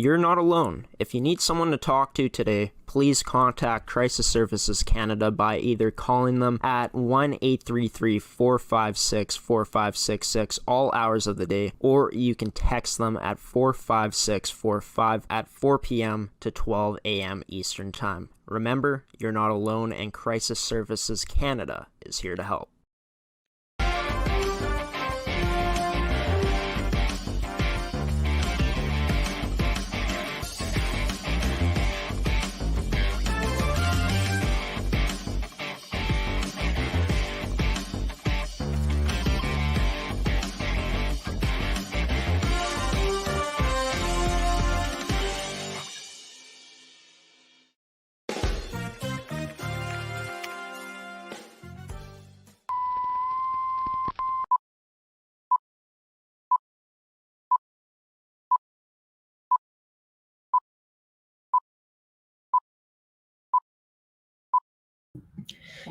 You're not alone. If you need someone to talk to today, please contact Crisis Services Canada by either calling them at 1-833-456-4566 all hours of the day, or you can text them at 45645 at 4 p.m. to 12 a.m. Eastern Time. Remember, you're not alone, and Crisis Services Canada is here to help.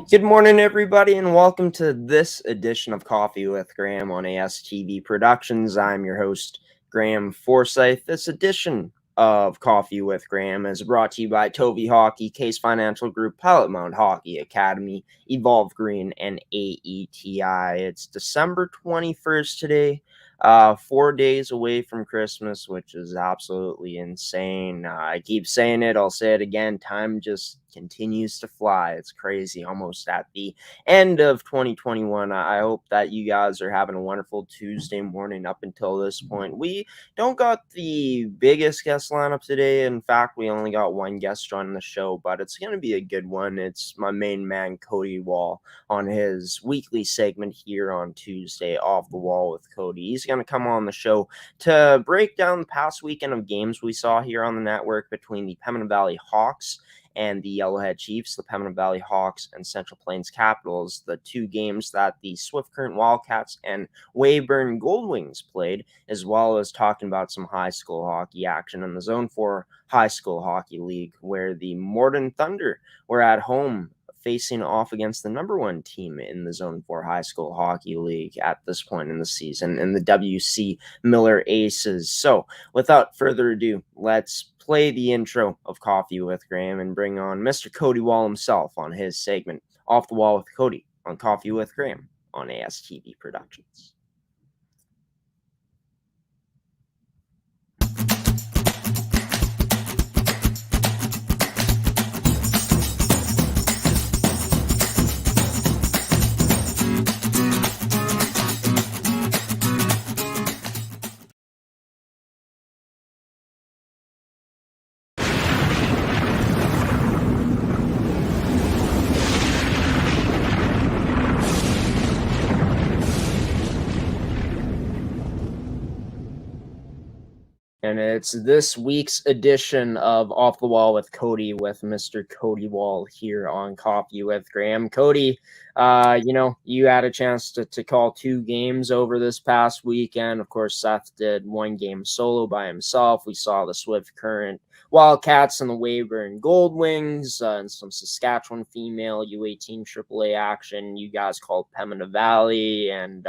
Good morning, everybody, and welcome to this edition of Coffee with Graeme on AETi Productions. I'm your host, Graeme Forsyth. This edition of Coffee with Graeme is brought to you by TOVI Hockey, Caisse Financial Group, Pilot-Mound Hockey-Academy, Evolve Green, and AETi. It's December 21st today. 4 days away from Christmas, which is absolutely insane. I keep saying it, I'll say it again. Time just continues to fly. It's crazy. Almost at the end of 2021. I hope that you guys are having a wonderful Tuesday morning up until this point. We don't got the biggest guest lineup today. In fact, we only got one guest joining the show, but it's going to be a good one. It's my main man, Cody Wall, on his weekly segment here on Tuesday, Off the Wall with Cody. He's going to come on the show to break down the past weekend of games we saw here on the network between the Pembina Valley Hawks and the Yellowhead Chiefs, the Pembina Valley Hawks and Central Plains Capitals, the two games that the Swift Current Wildcats and Weyburn Goldwings played, as well as talking about some high school hockey action in the Zone 4 High School Hockey League, where the Morden Thunder were at home facing off against the number one team in the Zone 4 High School Hockey League at this point in the season, in the WC Miller Aces. So, without further ado, let's play the intro of Coffee with Graeme and bring on Mr. Cody Wall himself on his segment, Off the Wall with Cody, on Coffee with Graeme on AETi Productions. And it's this week's edition of Off the Wall with Cody with Mr. Cody Wall here on Coffee with Graeme. Cody, you had a chance to call two games over this past weekend. Of course, Seth did one game solo by himself. We saw the Swift Current Wildcats and the Weyburn Goldwings and some Saskatchewan female U18 AAA action. You guys called Pembina Valley and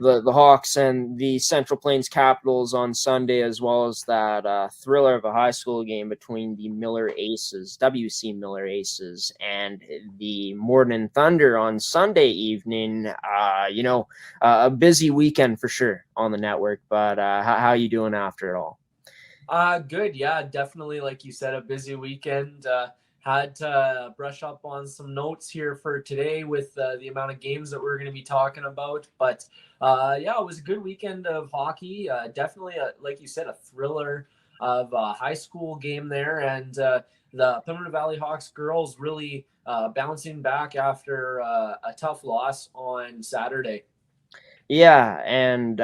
the Hawks and the Central Plains Capitals on Sunday, as well as that thriller of a high school game between the Miller Aces, WC Miller Aces, and the Morden Thunder on Sunday evening. A busy weekend for sure on the network, but how you doing after it all? Good. Yeah, definitely. Like you said, a busy weekend. Had to brush up on some notes here for today with the amount of games that we're going to be talking about. But it was a good weekend of hockey. Definitely, like you said, a thriller of a high school game there. And the Pembina Valley Hawks girls really bouncing back after a tough loss on Saturday. Yeah, and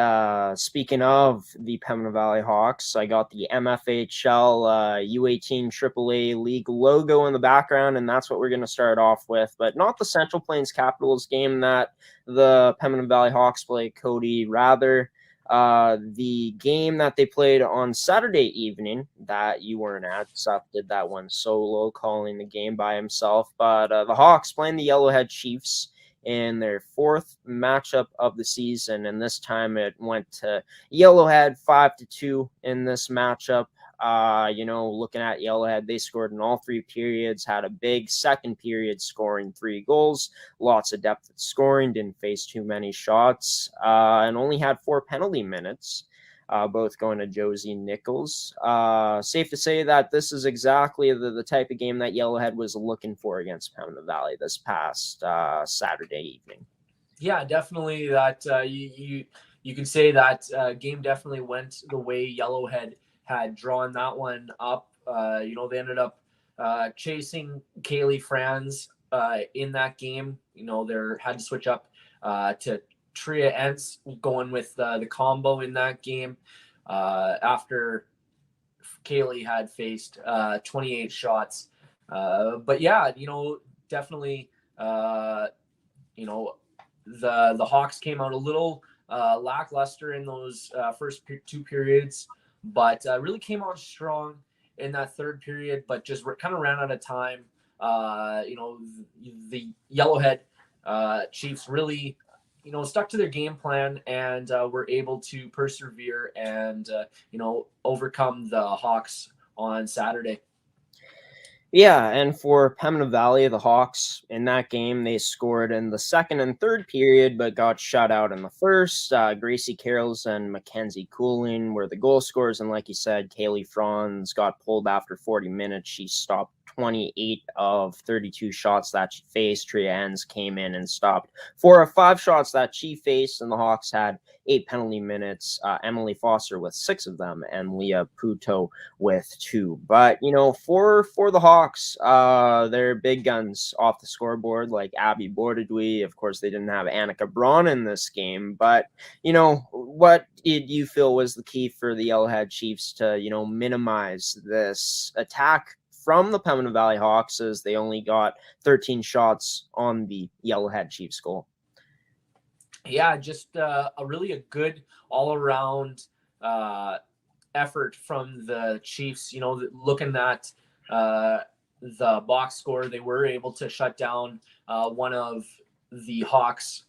speaking of the Pembina Valley Hawks, I got the MFHL U18 AAA League logo in the background, and that's what we're going to start off with, but not the Central Plains Capitals game that the Pembina Valley Hawks play, Cody. Rather, the game that they played on Saturday evening that you weren't at. Seth did that one solo, calling the game by himself, but the Hawks playing the Yellowhead Chiefs in their fourth matchup of the season, and this time it went to Yellowhead 5-2 in this matchup. Looking at Yellowhead, they scored in all three periods, had a big second period scoring 3 goals, lots of depth at scoring, didn't face too many shots, and only had 4 penalty minutes, both going to Josie Nichols. Safe to say that this is exactly the type of game that Yellowhead was looking for against Pembina Valley this past Saturday evening. Yeah, definitely. That you can say that game definitely went the way Yellowhead had drawn that one up. They ended up chasing Kaylee Franz in that game. They had to switch up to Tria Entz going with the combo in that game after Kaylee had faced 28 shots. But yeah, definitely, the Hawks came out a little lackluster in those first 2 periods, but really came on strong in that third period, but just kind of ran out of time. The Yellowhead Chiefs really, stuck to their game plan and were able to persevere and, overcome the Hawks on Saturday. Yeah, and for Pembina Valley, the Hawks in that game, they scored in the second and third period, but got shut out in the first. Gracie Carrolls and Mackenzie Cooling were the goal scorers, and like you said, Kaylee Franz got pulled after 40 minutes. She stopped 28 of 32 shots that she faced. Tria Entz came in and stopped 4 of 5 shots that she faced, and the Hawks had 8 penalty minutes. Emily Foster with 6 of them, and Leah Puto with 2. But for the Hawks, their big guns off the scoreboard, like Abby Bordadui. Of course, they didn't have Annika Braun in this game, but what did you feel was the key for the Yellowhead Chiefs to minimize this attack from the Pembina Valley Hawks, as they only got 13 shots on the Yellowhead Chiefs goal? Yeah, just a good all-around effort from the Chiefs. Looking at the box score, they were able to shut down one of the Hawks'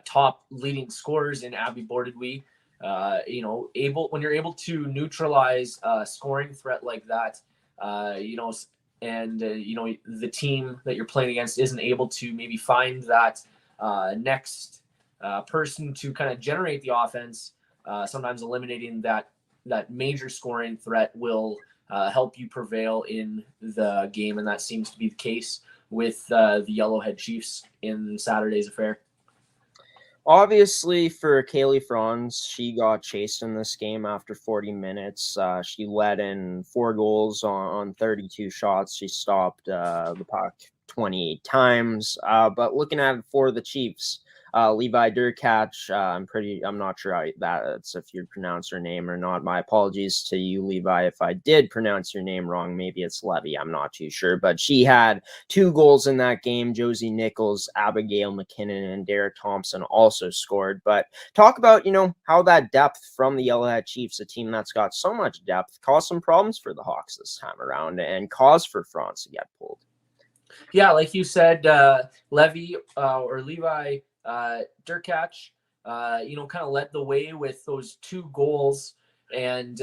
top leading scorers in Abby Bordadui. When you're able to neutralize a scoring threat like that, and the team that you're playing against isn't able to maybe find that next person to kind of generate the offense, sometimes eliminating that major scoring threat will help you prevail in the game, and that seems to be the case with the Yellowhead Chiefs in Saturday's affair. Obviously, for Kaylee Franz, she got chased in this game after 40 minutes. She let in 4 goals on 32 shots. She stopped the puck 28 times. But looking at it for the Chiefs, Levi Durkach, I'm not sure that's if you pronounce her name or not. My apologies to you, Levi, if I did pronounce your name wrong. Maybe it's Levy, I'm not too sure. But she had 2 goals in that game. Josie Nichols, Abigail McKinnon, and Derek Thompson also scored. But talk about, how that depth from the Yellowhead Chiefs, a team that's got so much depth, caused some problems for the Hawks this time around and caused for Franz to get pulled. Yeah, like you said, Levi Durkach, kind of led the way with those 2 goals, and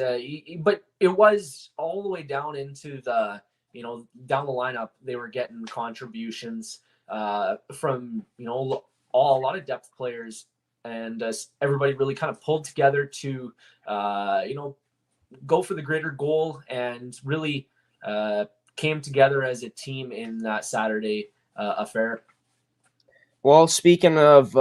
but it was all the way down into the down the lineup. They were getting contributions from a lot of depth players, and everybody really kind of pulled together to go for the greater goal and really came together as a team in that Saturday affair. Well, speaking of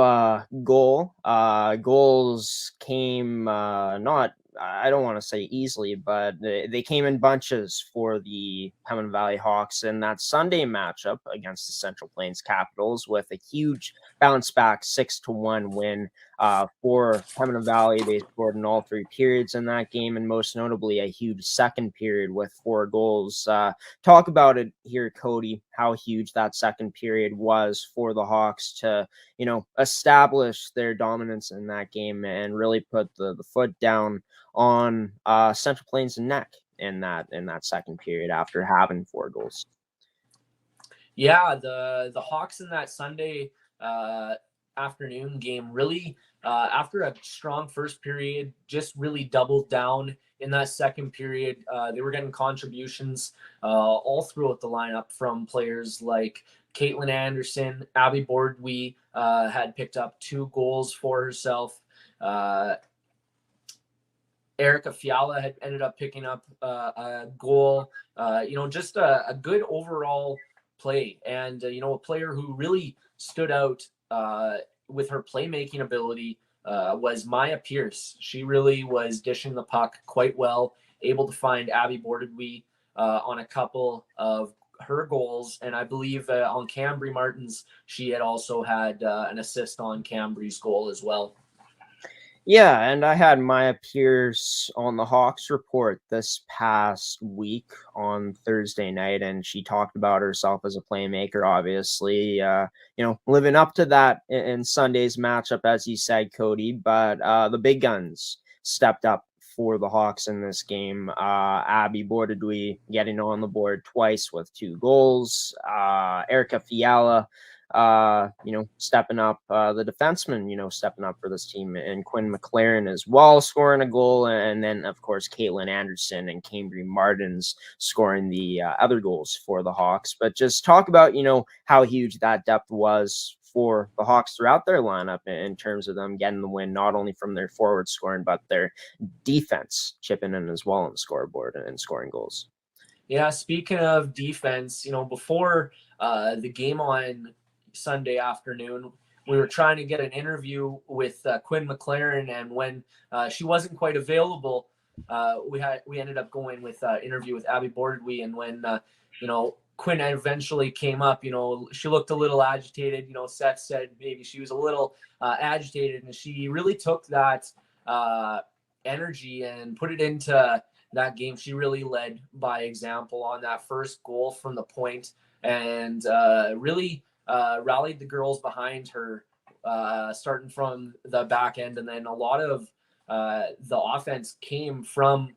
goals came not, I don't want to say easily, but they came in bunches for the Pembina Valley Hawks in that Sunday matchup against the Central Plains Capitals, with a huge bounce back 6-1 win for Pembina Valley. They scored in all 3 periods in that game, and most notably a huge second period with 4 goals. Talk about it here, Cody, how huge that second period was for the Hawks to establish their dominance in that game and really put the foot down on Central Plains' neck in that second period after having 4 goals. Yeah, the Hawks in that Sunday afternoon game really, after a strong first period, just really doubled down in that second period. They were getting contributions all throughout the lineup from players like Caitlin Anderson. Abby Bordwy had picked up 2 goals for herself. Erica Fiala had ended up picking up a goal. Just a good overall play. And, a player who really stood out with her playmaking ability was Maya Pierce. She really was dishing the puck quite well, able to find Abby Bordwy on a couple of her goals. And I believe on Cambry Martin's, she had also had an assist on Cambry's goal as well. Yeah, and I had Maya Pierce on the Hawks report this past week on Thursday night, and she talked about herself as a playmaker, obviously, living up to that in Sunday's matchup, as you said, Cody. But the big guns stepped up for the Hawks in this game. Abby Bordwy getting on the board twice with 2 goals. Erica Fiala stepping up, the defenseman, stepping up for this team, and Quinn McLaren as well, scoring a goal. And then, of course, Caitlin Anderson and Cambry Martins scoring the other goals for the Hawks. But just talk about, how huge that depth was for the Hawks throughout their lineup in terms of them getting the win, not only from their forward scoring, but their defense chipping in as well on the scoreboard and scoring goals. Yeah, speaking of defense, before the game on Sunday afternoon, we were trying to get an interview with Quinn McLaren, and when she wasn't quite available, we ended up going with interview with Abby Bordwy. And when Quinn eventually came up, she looked a little agitated. Seth said maybe she was a little agitated, and she really took that energy and put it into that game. She really led by example on that first goal from the point, and really rallied the girls behind her, starting from the back end. And then a lot of the offense came from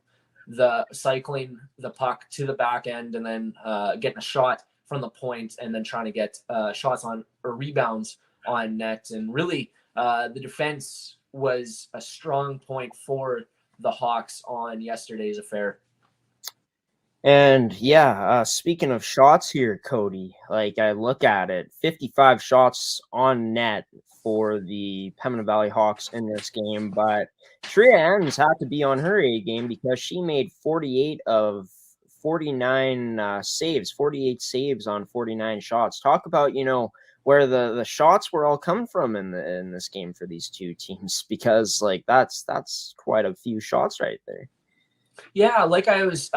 the cycling the puck to the back end, and then getting a shot from the point, and then trying to get shots on or rebounds on net. And really, the defense was a strong point for the Hawks on yesterday's affair. And speaking of shots here, Cody, like I look at it, 55 shots on net for the Pembina Valley Hawks in this game, but Tria Enns had to be on her A game because she made 48 of 49 saves, 48 saves on 49 shots. Talk about, where the shots were all coming from in this game for these two teams, because that's quite a few shots right there. Yeah, like I was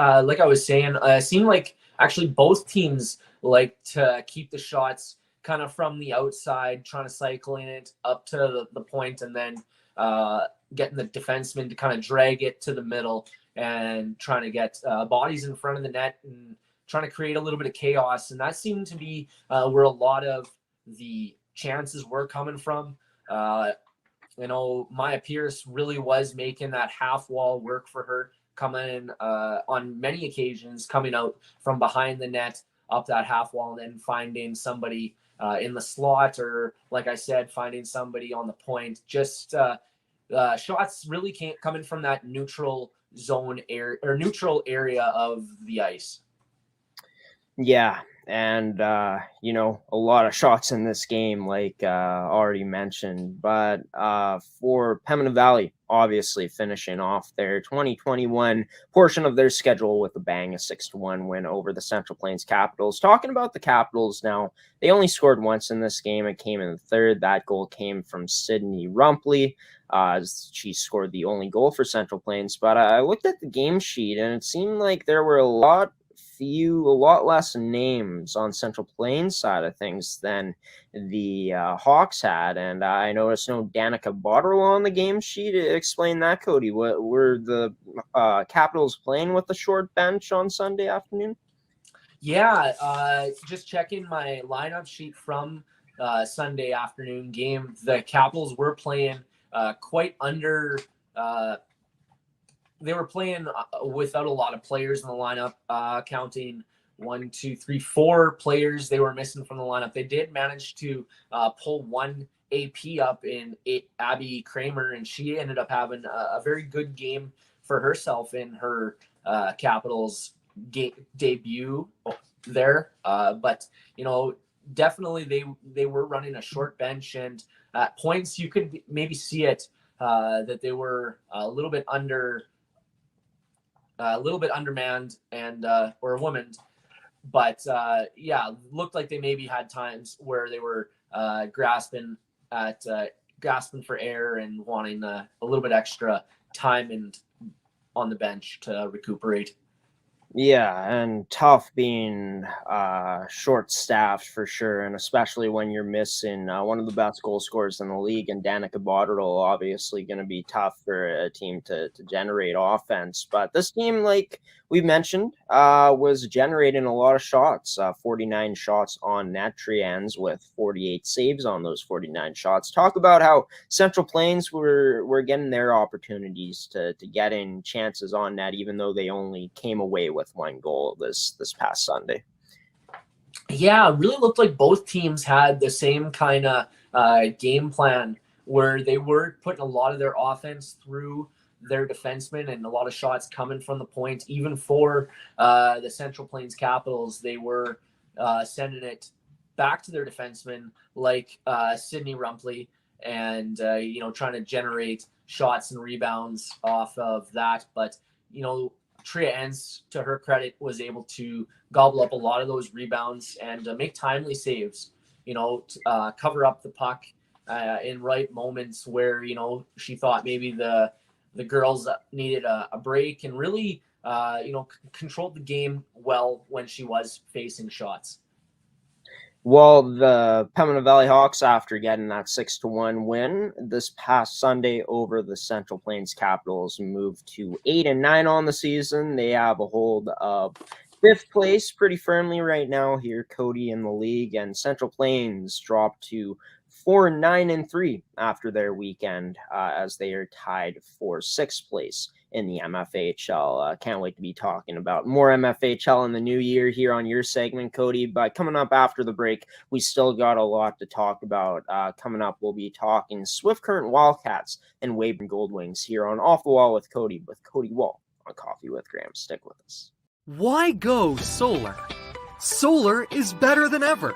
saying, it seemed like actually both teams like to keep the shots kind of from the outside, trying to cycle in it up to the point, and then getting the defenseman to kind of drag it to the middle and trying to get bodies in front of the net and trying to create a little bit of chaos. And that seemed to be where a lot of the chances were coming from. Maya Pierce really was making that half wall work for her, coming on many occasions, coming out from behind the net up that half wall, and then finding somebody in the slot, or like I said, finding somebody on the point. Just shots really can't coming from that neutral zone or neutral area of the ice. Yeah, and a lot of shots in this game, like already mentioned. But for Pembina Valley, obviously finishing off their 2021 portion of their schedule with a bang, a 6-1 win over the Central Plains Capitals. Talking about the Capitals now, they only scored once in this game. It came in the third. That goal came from Sydney Rumpley. She scored the only goal for Central Plains. But I looked at the game sheet, and it seemed like there were a lot less names on Central Plains side of things than the Hawks had. And I noticed no Danica Botterill on the game sheet. Explain that, Cody. What were the Capitals playing with the short bench on Sunday afternoon? Yeah, just checking my lineup sheet from Sunday afternoon game. The Capitals were playing quite under they were playing without a lot of players in the lineup, counting 4 players they were missing from the lineup. They did manage to pull one AP up in Abby Kramer, and she ended up having a very good game for herself in her Capitals debut there. But, definitely they were running a short bench, and at points you could maybe see it that they were a little bit undermanned and or womaned. But looked like they maybe had times where they were grasping for air and wanting a little bit extra time and on the bench to recuperate. Yeah, and tough being short-staffed for sure, and especially when you're missing one of the best goal scorers in the league, and Danica Botterill, obviously going to be tough for a team to generate offense. But this team, like we mentioned, was generating a lot of shots, 49 shots on net. Trians with 48 saves on those 49 shots. Talk about how Central Plains were getting their opportunities to get in chances on net, even though they only came away with one goal this past Sunday. Yeah, it really looked like both teams had the same kind of game plan where they were putting a lot of their offense through their defensemen and a lot of shots coming from the point. Even for the Central Plains Capitals, they were sending it back to their defensemen like Sydney Rumpley and, trying to generate shots and rebounds off of that. But, Tria Enns, to her credit, was able to gobble up a lot of those rebounds and make timely saves, cover up the puck in right moments where, she thought maybe the girls needed a break, and really, controlled the game well when she was facing shots. Well, the Pembina Valley Hawks, after getting that 6-1 win this past Sunday over the Central Plains Capitals, moved to 8-9 on the season. They have a hold of 5th place pretty firmly right now here, Cody, in the league, and Central Plains dropped to 4-9-3 after their weekend, as they are tied for 6th place in the MFHL. Can't wait to be talking about more MFHL in the new year here on your segment, Cody. But coming up after the break, we still got a lot to talk about. Coming up, we'll be talking Swift Current Wildcats and Weyburn Goldwings here on Off the Wall with Cody Wall on Coffee with Graeme. Stick with us. Why go solar? Solar is better than ever.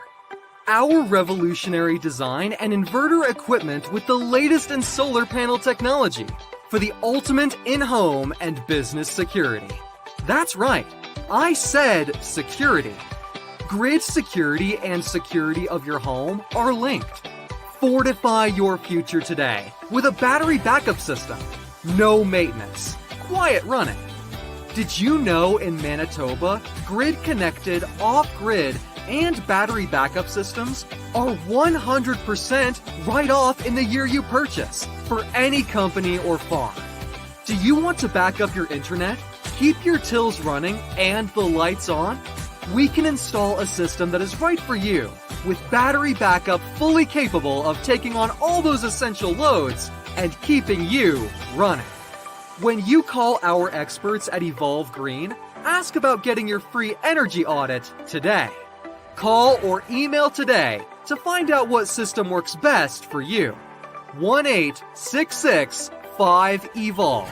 Our revolutionary design and inverter equipment with the latest in solar panel technology for the ultimate in-home and business security. That's right, I said security. Grid security and security of your home are linked. Fortify your future today with a battery backup system. No maintenance, quiet running. Did you know in Manitoba, grid-connected, off-grid, and battery backup systems are 100% right off in the year you purchase for any company or farm? Do you want to back up your internet, keep your tills running, and the lights on? We can install a system that is right for you with battery backup fully capable of taking on all those essential loads and keeping you running. When you call our experts at Evolve Green, ask about getting your free energy audit today. Call or email today to find out what system works best for you. 1-866-5EVOLVE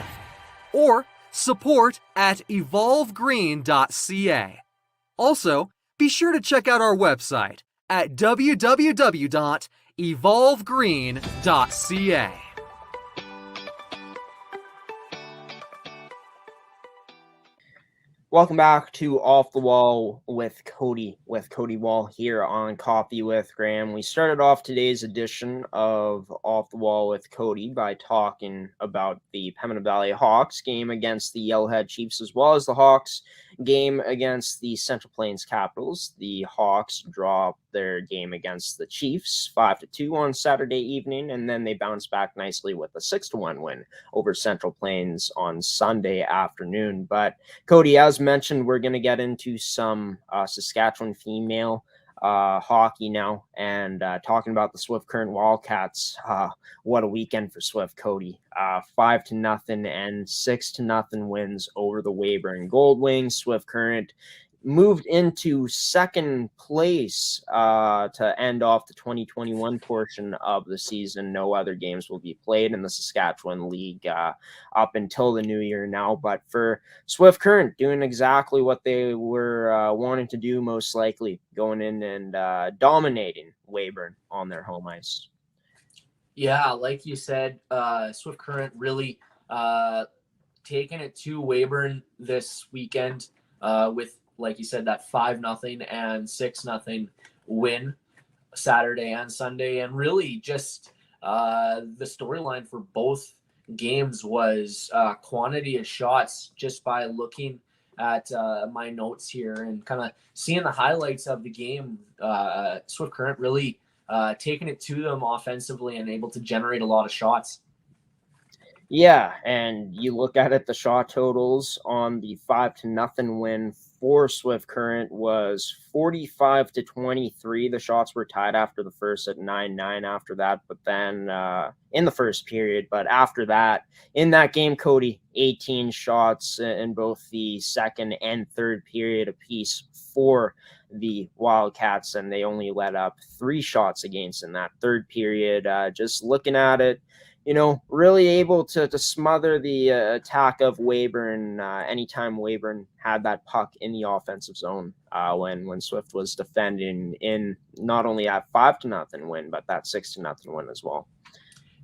or support@evolvegreen.ca. Also, be sure to check out our website at www.evolvegreen.ca. Welcome back to Off the Wall with Cody Wall here on Coffee with Graeme. We started off today's edition of Off the Wall with Cody by talking about the Pembina Valley Hawks game against the Yellowhead Chiefs, as well as the Hawks game against the Central Plains Capitals. The Hawks dropped their game against the Chiefs 5-2 on Saturday evening, and then they bounced back nicely with a 6-1 win over Central Plains on Sunday afternoon. But Cody, as mentioned, we're going to get into some Saskatchewan female hockey now, and talking about the Swift Current Wildcats. What a weekend for Swift, Cody. 5-0 and 6-0 wins over the Weyburn Goldwings. Swift Current moved into second place to end off the 2021 portion of the season. No other games will be played in the Saskatchewan League up until the new year now. But for Swift Current, doing exactly what they were wanting to do, most likely going in and dominating Weyburn on their home ice. Yeah, like you said, Swift Current really taking it to Weyburn this weekend with, like you said, that 5-0 and 6-0 win Saturday and Sunday. And really just the storyline for both games was quantity of shots, just by looking at my notes here and kind of seeing the highlights of the game. Swift Current really taking it to them offensively and able to generate a lot of shots. Yeah, and you look at it, the shot totals on the 5-0 win for Swift Current was 45-23. The shots were tied after the first at 9-9 after that, but then in the first period. But after that, in that game, Cody, 18 shots in both the second and third period apiece for the Wildcats, and they only let up 3 shots against in that third period. Just looking at it, really able to smother the attack of Weyburn anytime Weyburn had that puck in the offensive zone when Swift was defending in not only that 5-0 win, but that 6-0 win as well.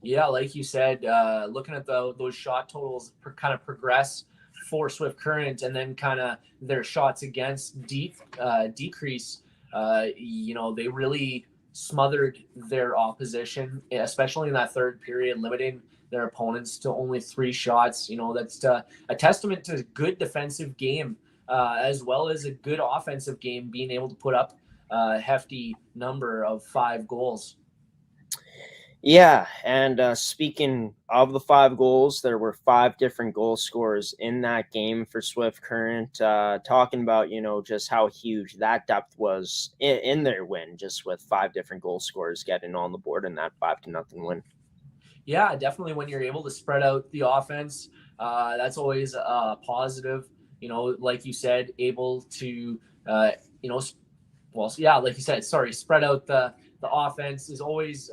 Yeah, like you said, looking at those shot totals kind of progress for Swift Current, and then kind of their shots against decrease. They really smothered their opposition, especially in that third period, limiting their opponents to only 3 shots. That's a testament to a good defensive game as well as a good offensive game, being able to put up a hefty number of 5 goals. Yeah, and speaking of the 5 goals, there were 5 different goal scorers in that game for Swift Current. Talking about, just how huge that depth was in their win, just with 5 different goal scorers getting on the board in that 5-0 win. Yeah, definitely. When you're able to spread out the offense, that's always a positive. Like you said, able to, like you said, spread out the offense is always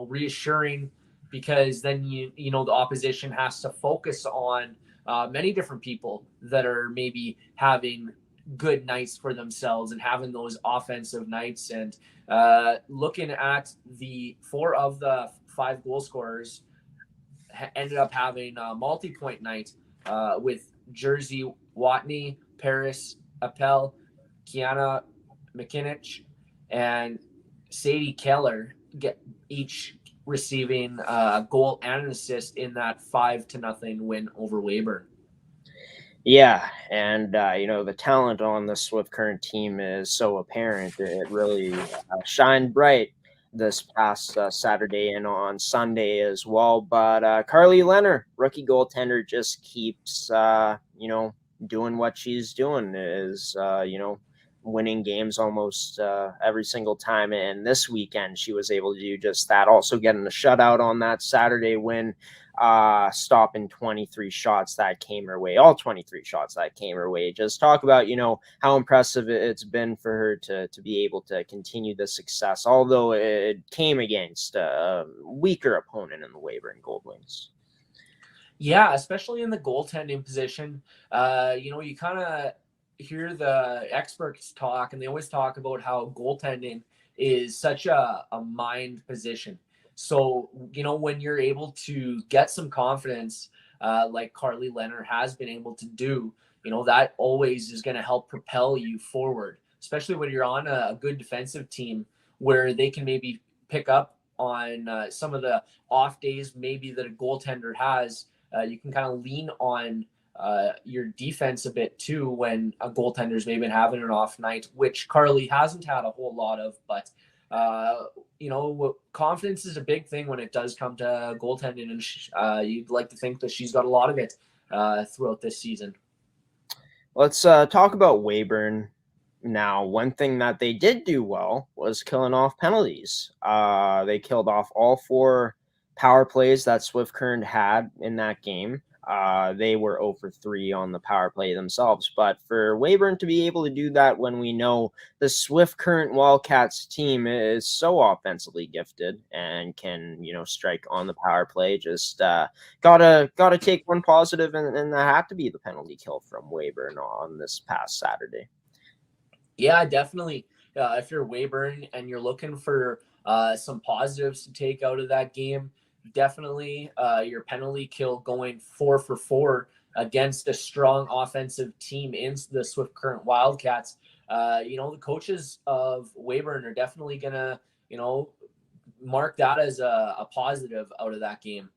reassuring, because then the opposition has to focus on many different people that are maybe having good nights for themselves and having those offensive nights. And looking at the 4 of the 5 goal scorers ended up having a multi-point night with Jersey Watney, Paris Appel, Kiana McKinich, and Sadie Keller each receiving a goal and an assist in that 5-0 win over Weyburn. Yeah, and the talent on the Swift Current team is so apparent. It really shined bright this past Saturday and on Sunday as well. But Carly Leonard, rookie goaltender, just keeps doing what she's doing, is winning games almost every single time. And this weekend, she was able to do just that. Also getting a shutout on that Saturday win, stopping 23 shots that came her way, all 23 shots that came her way. Just talk about, how impressive it's been for her to be able to continue the success, although it came against a weaker opponent in the Weyburn Gold Wings. Yeah, especially in the goaltending position. You kind of hear the experts talk, and they always talk about how goaltending is such a mind position. So, when you're able to get some confidence, like Carly Leonard has been able to do, that always is going to help propel you forward, especially when you're on a good defensive team where they can maybe pick up on some of the off days maybe that a goaltender has. You can kind of lean on your defense a bit too when a goaltender's maybe been having an off night, which Carly hasn't had a whole lot of. But confidence is a big thing when it does come to goaltending, and you'd like to think that she's got a lot of it throughout this season. Let's talk about Weyburn now. One thing that they did do well was killing off penalties. They killed off all 4 power plays that Swift Current had in that game. They were 0 for 3 on the power play themselves. But for Weyburn to be able to do that when we know the Swift Current Wildcats team is so offensively gifted and can, strike on the power play, just gotta take one positive, and that had to be the penalty kill from Weyburn on this past Saturday. Yeah, definitely. If you're Weyburn and you're looking for some positives to take out of that game, definitely your penalty kill going 4 for 4 against a strong offensive team in the Swift Current Wildcats. The coaches of Weyburn are definitely going to, mark that as a positive out of that game.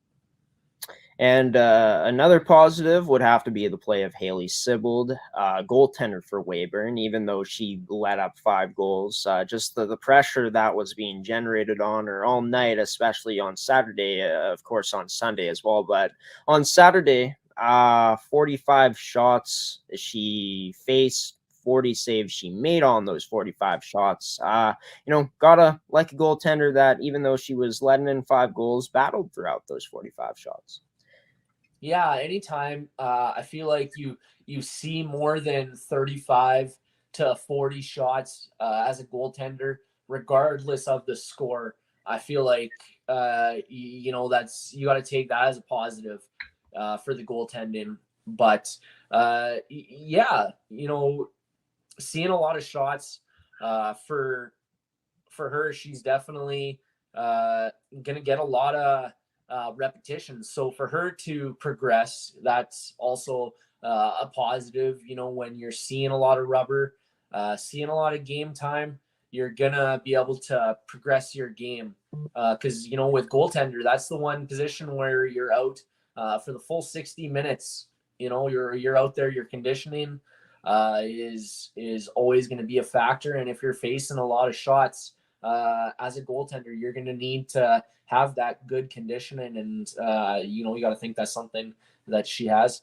And another positive would have to be the play of Haley Sibbald, goaltender for Weyburn, even though she let up 5 goals. Just the pressure that was being generated on her all night, especially on Saturday, of course on Sunday as well. But on Saturday, 45 shots she faced, 40 saves she made on those 45 shots. Gotta like a goaltender that, even though she was letting in 5 goals, battled throughout those 45 shots. Yeah, anytime I feel like you see more than 35 to 40 shots as a goaltender, regardless of the score, I feel like you got to take that as a positive for the goaltending. But seeing a lot of shots for her, she's definitely gonna get a lot of repetitions. So for her to progress, that's also a positive. When you're seeing a lot of rubber, seeing a lot of game time, you're gonna be able to progress your game. Because with goaltender, that's the one position where you're out for the full 60 minutes. You're out there. Your conditioning is always going to be a factor, and if you're facing a lot of shots as a goaltender, you're going to need to have that good conditioning, and you got to think that's something that she has.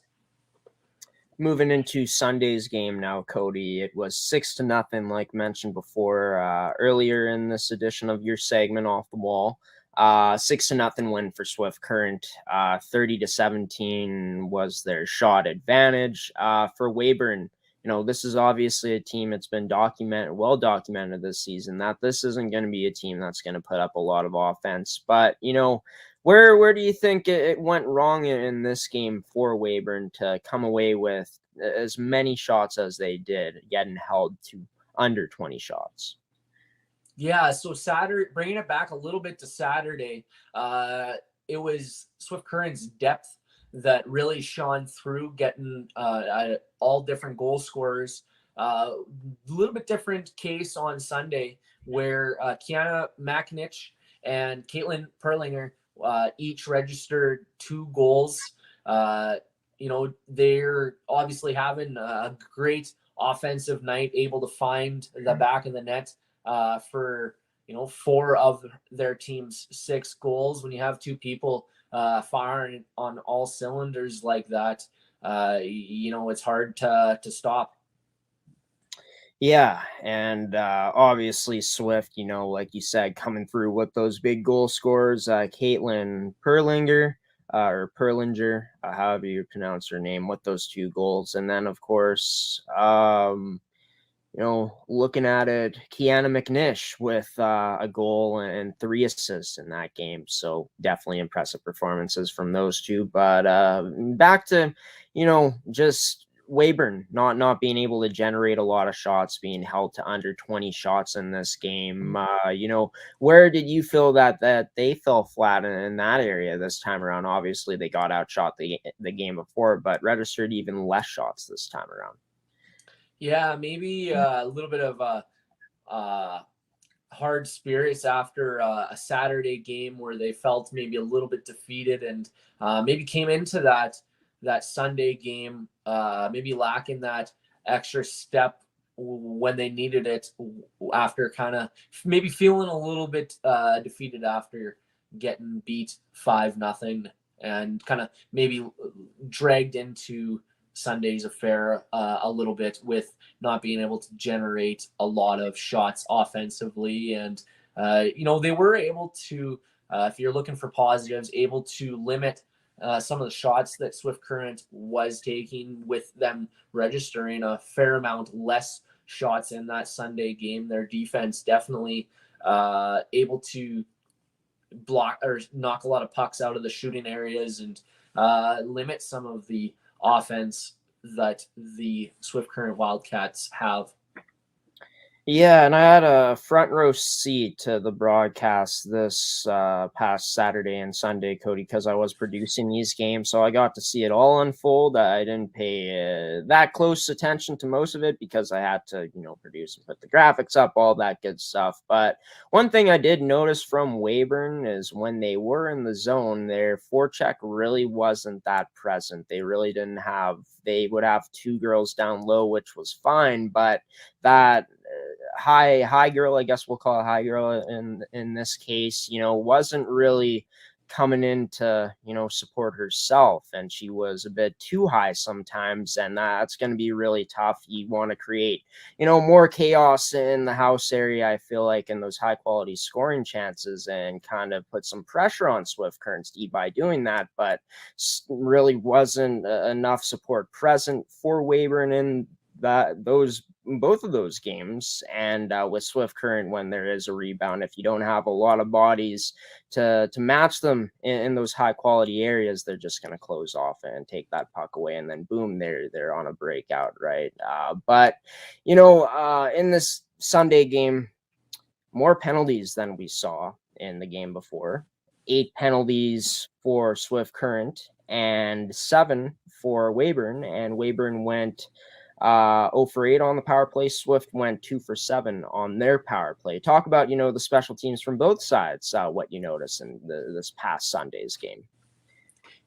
Moving into Sunday's game now, Cody, it was 6-0, like mentioned before, earlier in this edition of your segment Off the Wall. 6-0 win for Swift Current. 30-17 was their shot advantage. For Weyburn, this is obviously a team that's been well documented this season, that this isn't going to be a team that's going to put up a lot of offense. But, where do you think it went wrong in this game for Weyburn to come away with as many shots as they did, getting held to under 20 shots? Yeah, so Saturday, bringing it back a little bit to Saturday, it was Swift Current's depth that really shone through, getting all different goal scorers. A little bit different case on Sunday, where Kiana Maknich and Caitlin Perlinger each registered 2 goals. They're obviously having a great offensive night, able to find the back of the net for 4 of their team's 6 goals. When you have 2 people firing on all cylinders like that, it's hard to stop. Yeah, and obviously Swift, like you said, coming through with those big goal scorers, Caitlin Perlinger, or Perlinger, however you pronounce her name, with those 2 goals. And then, of course, looking at it, Kiana Maknich with a goal and 3 assists in that game. So definitely impressive performances from those 2. But back to, just Weyburn not being able to generate a lot of shots, being held to under 20 shots in this game. Where did you feel that they fell flat in that area this time around? Obviously, they got outshot the game before, but registered even less shots this time around. Yeah, maybe a little bit of hard spirits after a Saturday game where they felt maybe a little bit defeated, and maybe came into that Sunday game maybe lacking that extra step when they needed it, after kind of maybe feeling a little bit defeated after getting beat 5-0, and kind of maybe dragged into Sunday's affair a little bit with not being able to generate a lot of shots offensively. And they were able to, if you're looking for positives, able to limit some of the shots that Swift Current was taking, with them registering a fair amount less shots in that Sunday game. Their defense definitely able to block or knock a lot of pucks out of the shooting areas and limit some of the offense that the Swift Current Wildcats have. Yeah, and I had a front row seat to the broadcast this past Saturday and Sunday, Cody, because I was producing these games. So I got to see it all unfold. I didn't pay that close attention to most of it because I had to, produce and put the graphics up, all that good stuff. But one thing I did notice from Weyburn is when they were in the zone, their forecheck really wasn't that present. They really didn't have, they would have two girls down low, which was fine, but that high girl, I guess we'll call it high girl in this case, wasn't really coming in to, support herself, and she was a bit too high sometimes, and that's going to be really tough. You want to create, more chaos in the house area, I feel like, in those high quality scoring chances, and kind of put some pressure on Swift Current by doing that, but really wasn't enough support present for Weyburn in both of those games. And with Swift Current, when there is a rebound, if you don't have a lot of bodies to match them in those high quality areas, they're just going to close off and take that puck away, and then boom, they're on a breakout, right? But in this Sunday game, more penalties than we saw in the game before. 8 penalties for Swift Current and 7 for Weyburn, and Weyburn went 0 for 8 on the power play. Swift went 2 for 7 on their power play. Talk about, the special teams from both sides, what you notice in this past Sunday's game.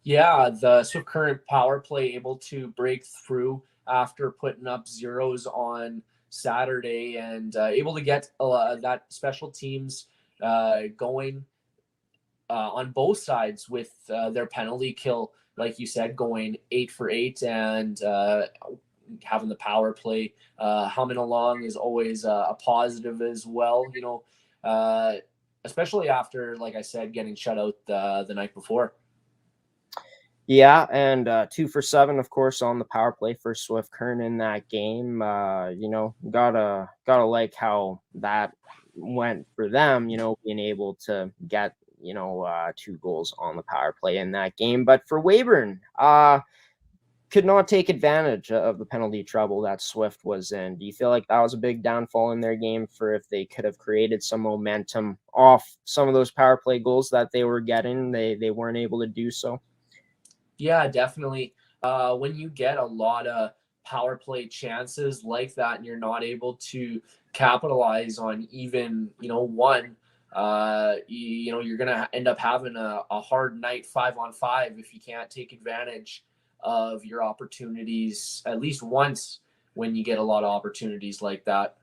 Yeah, the Swift Current power play able to break through after putting up zeros on Saturday, and able to get that special teams going on both sides with their penalty kill, like you said, going 8 for 8, and having the power play humming along is always a positive as well, especially after, like I said, getting shut out the night before. Yeah, and 2 for 7, of course, on the power play for Swift Current in that game. Gotta like how that went for them, being able to get 2 goals on the power play in that game. But for Weyburn, could not take advantage of the penalty trouble that Swift was in. Do you feel like that was a big downfall in their game for if they could have created some momentum off some of those power play goals that they were getting, they weren't able to do so? Yeah, definitely. When you get a lot of power play chances like that and you're not able to capitalize on even, one, you're going to end up having a hard night 5-on-5 if you can't take advantage of your opportunities at least once when you get a lot of opportunities like that.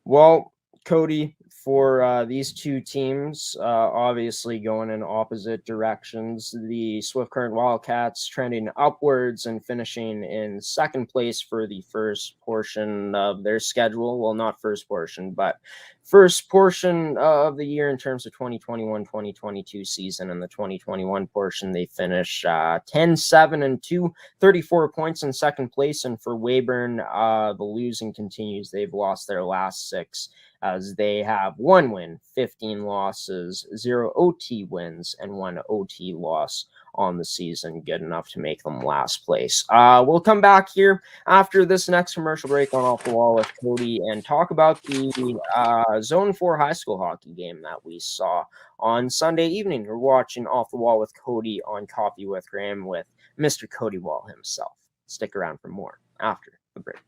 Well, Cody, for these two teams, obviously going in opposite directions. The Swift Current Wildcats trending upwards and finishing in second place for the first portion of their schedule. Well, not first portion, but first portion of the year in terms of 2021-2022 season. And the 2021 portion, they finish 10-7-2, 34 points in second place. And for Weyburn, the losing continues. They've lost their last 6, as they have 1 win, 15 losses, 0 OT wins, and 1 OT loss on the season. Good enough to make them last place. We'll come back here after this next commercial break on Off the Wall with Cody and talk about the Zone 4 high school hockey game that we saw on Sunday evening. We're watching Off the Wall with Cody on Coffee with Graeme with Mr. Cody Wall himself. Stick around for more after the break.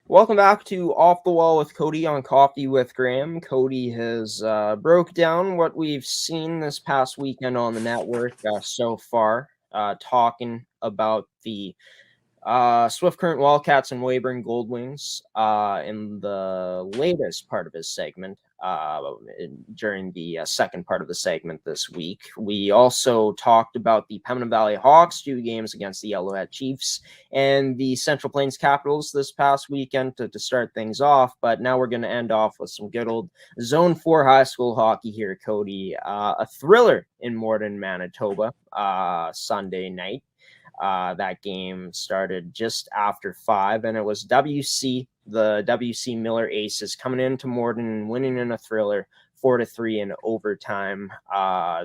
Welcome back to Off the Wall with Cody on Coffee with Graeme. Cody has broke down what we've seen this past weekend on the network so far. talking about the Swift Current Wildcats and Weyburn Goldwings in the latest part of his segment during the second part of the segment this week. We also talked about the Pembina Valley Hawks 2 games against the Yellowhead Chiefs and the Central Plains Capitals this past weekend to start things off. But now we're going to end off with some good old Zone 4 high school hockey here, Cody. A thriller in Morden, Manitoba, Sunday night. That game started just after 5, and it was the WC Miller Aces coming into Morden and winning in a thriller 4-3 in overtime.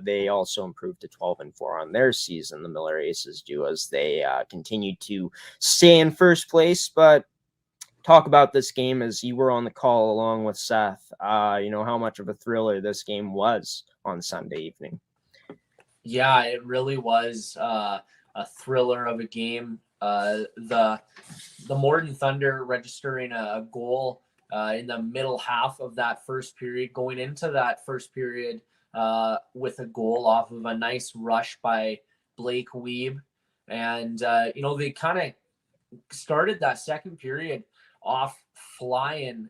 They also improved to 12-4 on their season. The Miller Aces do, as they continue to stay in first place. But talk about this game as you were on the call along with Seth. How much of a thriller this game was on Sunday evening. Yeah, it really was a thriller of a game. The Morden Thunder registering a goal in the middle half of that first period, going into that first period with a goal off of a nice rush by Blake Weeb. And, they kind of started that second period off flying,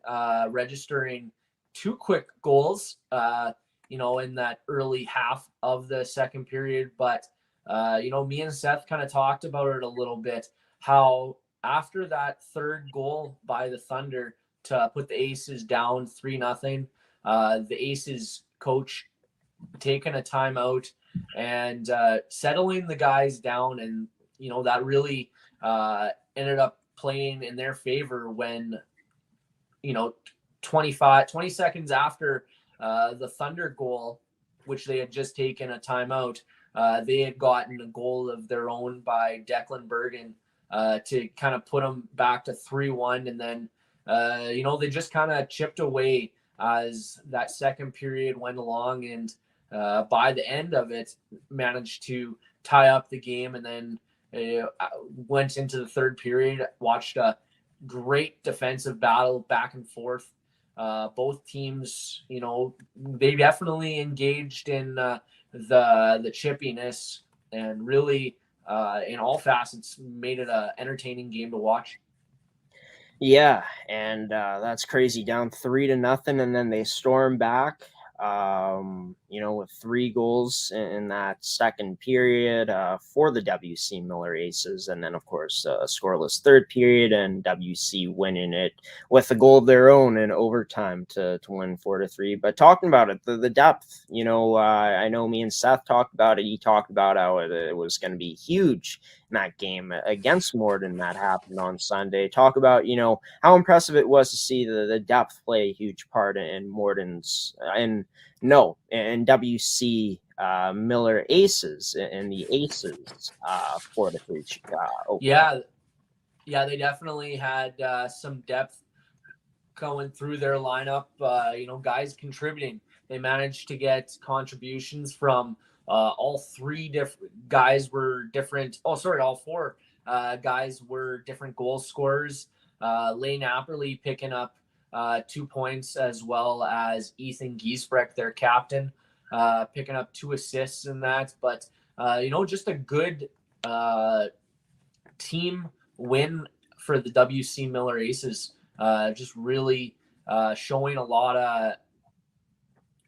registering 2 quick goals, in that early half of the second period. But me and Seth kind of talked about it a little bit, how after that third goal by the Thunder to put the Aces down 3-0, the Aces coach taking a timeout and settling the guys down. And, that really ended up playing in their favor when, 20 seconds after the Thunder goal, which they had just taken a timeout, they had gotten a goal of their own by Declan Bergen to kind of put them back to 3-1. And then, they just kind of chipped away as that second period went along. And by the end of it, managed to tie up the game. And then went into the third period, watched a great defensive battle back and forth. Both teams, they definitely engaged in the chippiness, and really in all facets made it an entertaining game to watch. Yeah, and that's crazy. Down 3-0, and then they storm back. With 3 goals in that second period for the WC Miller Aces, and then of course a scoreless third period, and WC winning it with a goal of their own in overtime to win 4-3. But talking about it, the depth, I know me and Seth talked about it. He talked about how it was going to be huge in that game against Morden that happened on Sunday. Talk about, how impressive it was to see the depth play a huge part in Morden's and WC Miller Aces and the Aces 4-3. Yeah, they definitely had some depth going through their lineup. Guys contributing. They managed to get contributions from all 3 different guys were different. All 4 guys were different goal scorers. Lane Apperly picking up 2 points, as well as Ethan Giesbrecht, their captain, picking up 2 assists in that. But, just a good team win for the WC Miller Aces. Just really showing a lot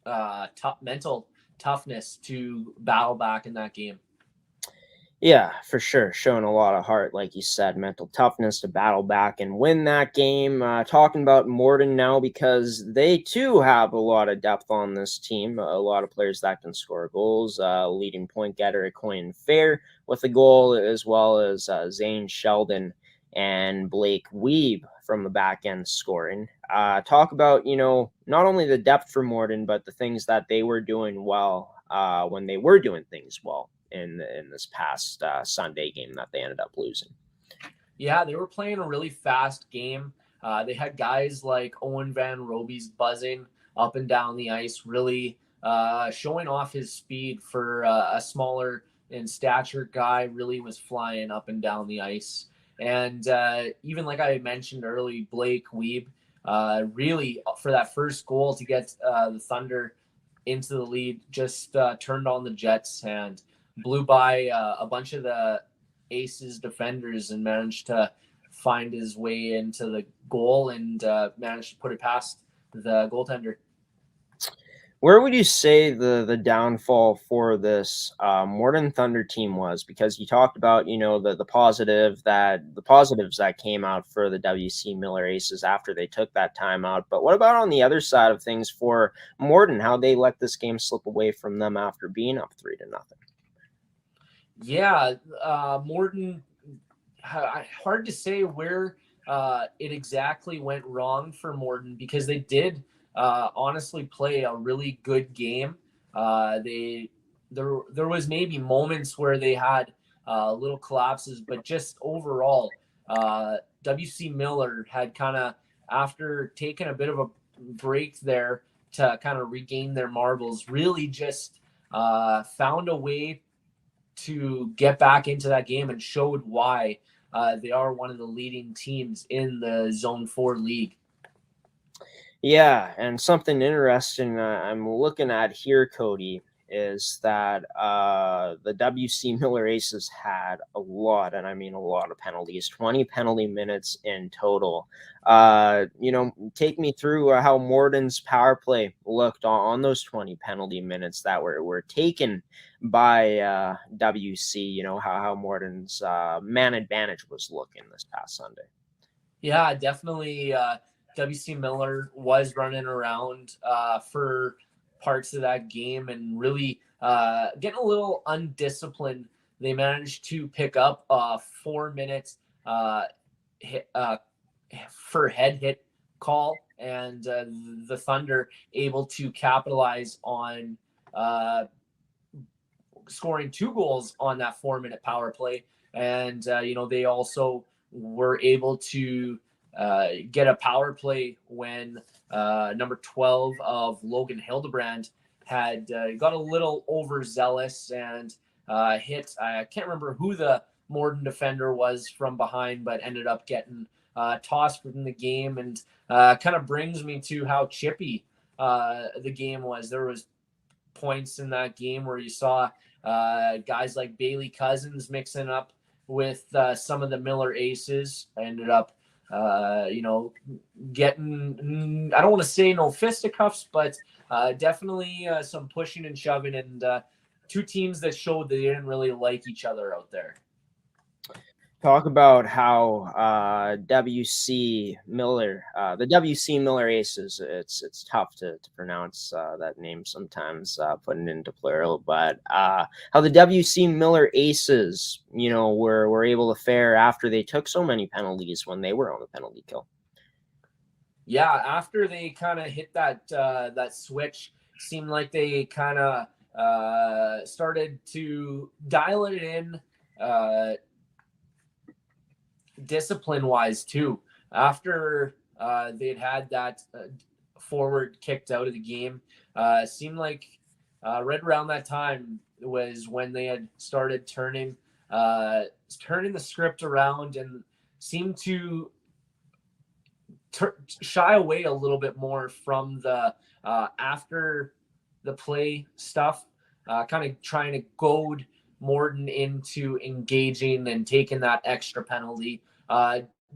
of mental toughness to battle back in that game. Yeah, for sure. Showing a lot of heart, like you said, mental toughness to battle back and win that game. Talking about Morden now, because they too have a lot of depth on this team. A lot of players that can score goals. Leading point getter, Coin Fair with a goal, as well as Zane Sheldon and Blake Weeb from the back end scoring. Talk about, not only the depth for Morden, but the things that they were doing well when they were doing things well in this past Sunday game that they ended up losing. Yeah, they were playing a really fast game. They had guys like Owen Van Roby's buzzing up and down the ice, really showing off his speed for a smaller in stature guy. Really was flying up and down the ice. And even like I mentioned early, Blake Weeb, really for that first goal to get the Thunder into the lead, just turned on the Jets. And blew by a bunch of the Aces defenders and managed to find his way into the goal and managed to put it past the goaltender. Where would you say the downfall for this Morden Thunder team was? Because you talked about, the positives that came out for the WC Miller Aces after they took that time out. But what about on the other side of things for Morden? How they let this game slip away from them after being up 3-0? Yeah, Morden, hard to say where it exactly went wrong for Morden, because they did honestly play a really good game. There was maybe moments where they had little collapses, but just overall, WC Miller had kind of, after taking a bit of a break there to kind of regain their marbles, really just found a way to get back into that game and showed why they are one of the leading teams in the Zone 4 league. Yeah, and something interesting I'm looking at here, Cody, is that the WC Miller Aces had a lot, and I mean a lot of penalties, 20 penalty minutes in total. Take me through how Morden's power play looked on those 20 penalty minutes that were taken by WC, how Morden's man advantage was looking this past Sunday. Yeah, definitely. WC Miller was running around for parts of that game and really getting a little undisciplined. They managed to pick up 4 minutes for head hit call, and the Thunder able to capitalize on scoring 2 goals on that 4-minute power play. And, they also were able to get a power play when number 12 of Logan Hildebrand had got a little overzealous and hit. I can't remember who the Morden defender was from behind, but ended up getting tossed from the game, and kind of brings me to how chippy the game was. There was points in that game where you saw guys like Bailey Cousins mixing up with some of the Miller Aces. Ended up getting, I don't want to say no fisticuffs, but definitely some pushing and shoving, and 2 teams that showed they didn't really like each other out there. Talk about how WC Miller, the WC Miller Aces, it's tough to pronounce that name sometimes, putting it into plural, but how the WC Miller Aces, were able to fare after they took so many penalties when they were on the penalty kill. Yeah, after they kind of hit that switch, seemed like they kind of started to dial it in discipline-wise too. After they'd had that forward kicked out of the game, seemed like right around that time was when they had started turning the script around and seemed to shy away a little bit more from the after the play stuff, kind of trying to goad Morden into engaging and taking that extra penalty.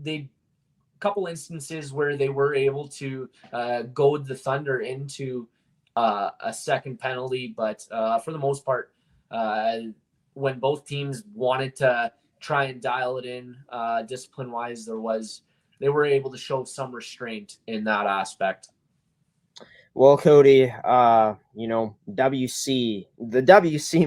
They couple instances where they were able to goad the Thunder into a second penalty, but for the most part, when both teams wanted to try and dial it in discipline wise, they were able to show some restraint in that aspect. Well, Cody, the WC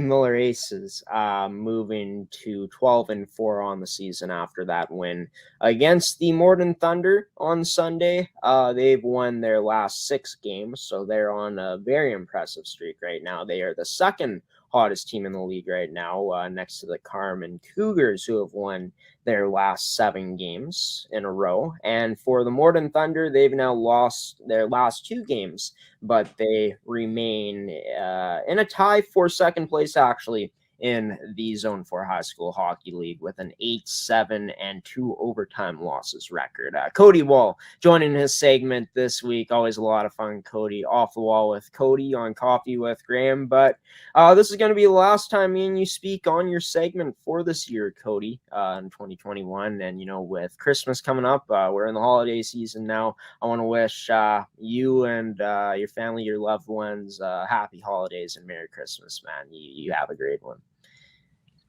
Miller Aces moving to 12-4 on the season after that win against the Morden Thunder on Sunday. They've won their last 6 games, so they're on a very impressive streak right now. They are the second hottest team in the league right now, next to the Carmen Cougars, who have won their last 7 games in a row. And for the Morden Thunder, they've now lost their last 2 games, but they remain in a tie for second place, actually, in the Zone 4 High School Hockey League with an 8-7 and 2 overtime losses record. Cody Wall joining his segment this week. Always a lot of fun, Cody. Off the Wall with Cody on Coffee with Graeme. But this is going to be the last time me and you speak on your segment for this year, Cody, in 2021. And, you know, with Christmas coming up, we're in the holiday season now. I want to wish you and your family, your loved ones, happy holidays and Merry Christmas, man. You have a great one.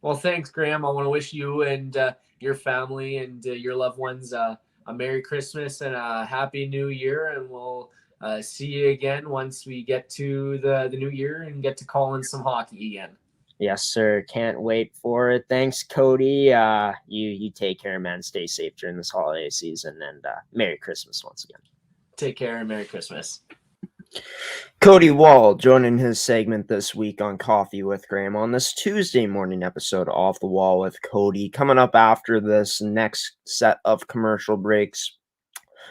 Well, thanks, Graeme. I want to wish you and your family and your loved ones a Merry Christmas and a Happy New Year. And we'll see you again once we get to the new year and get to call in some hockey again. Yes, sir. Can't wait for it. Thanks, Cody. You take care, man. Stay safe during this holiday season, and Merry Christmas once again. Take care and Merry Christmas. Cody Wall joining his segment this week on Coffee with Graeme on this Tuesday morning episode Off the Wall with Cody. Coming up after this next set of commercial breaks,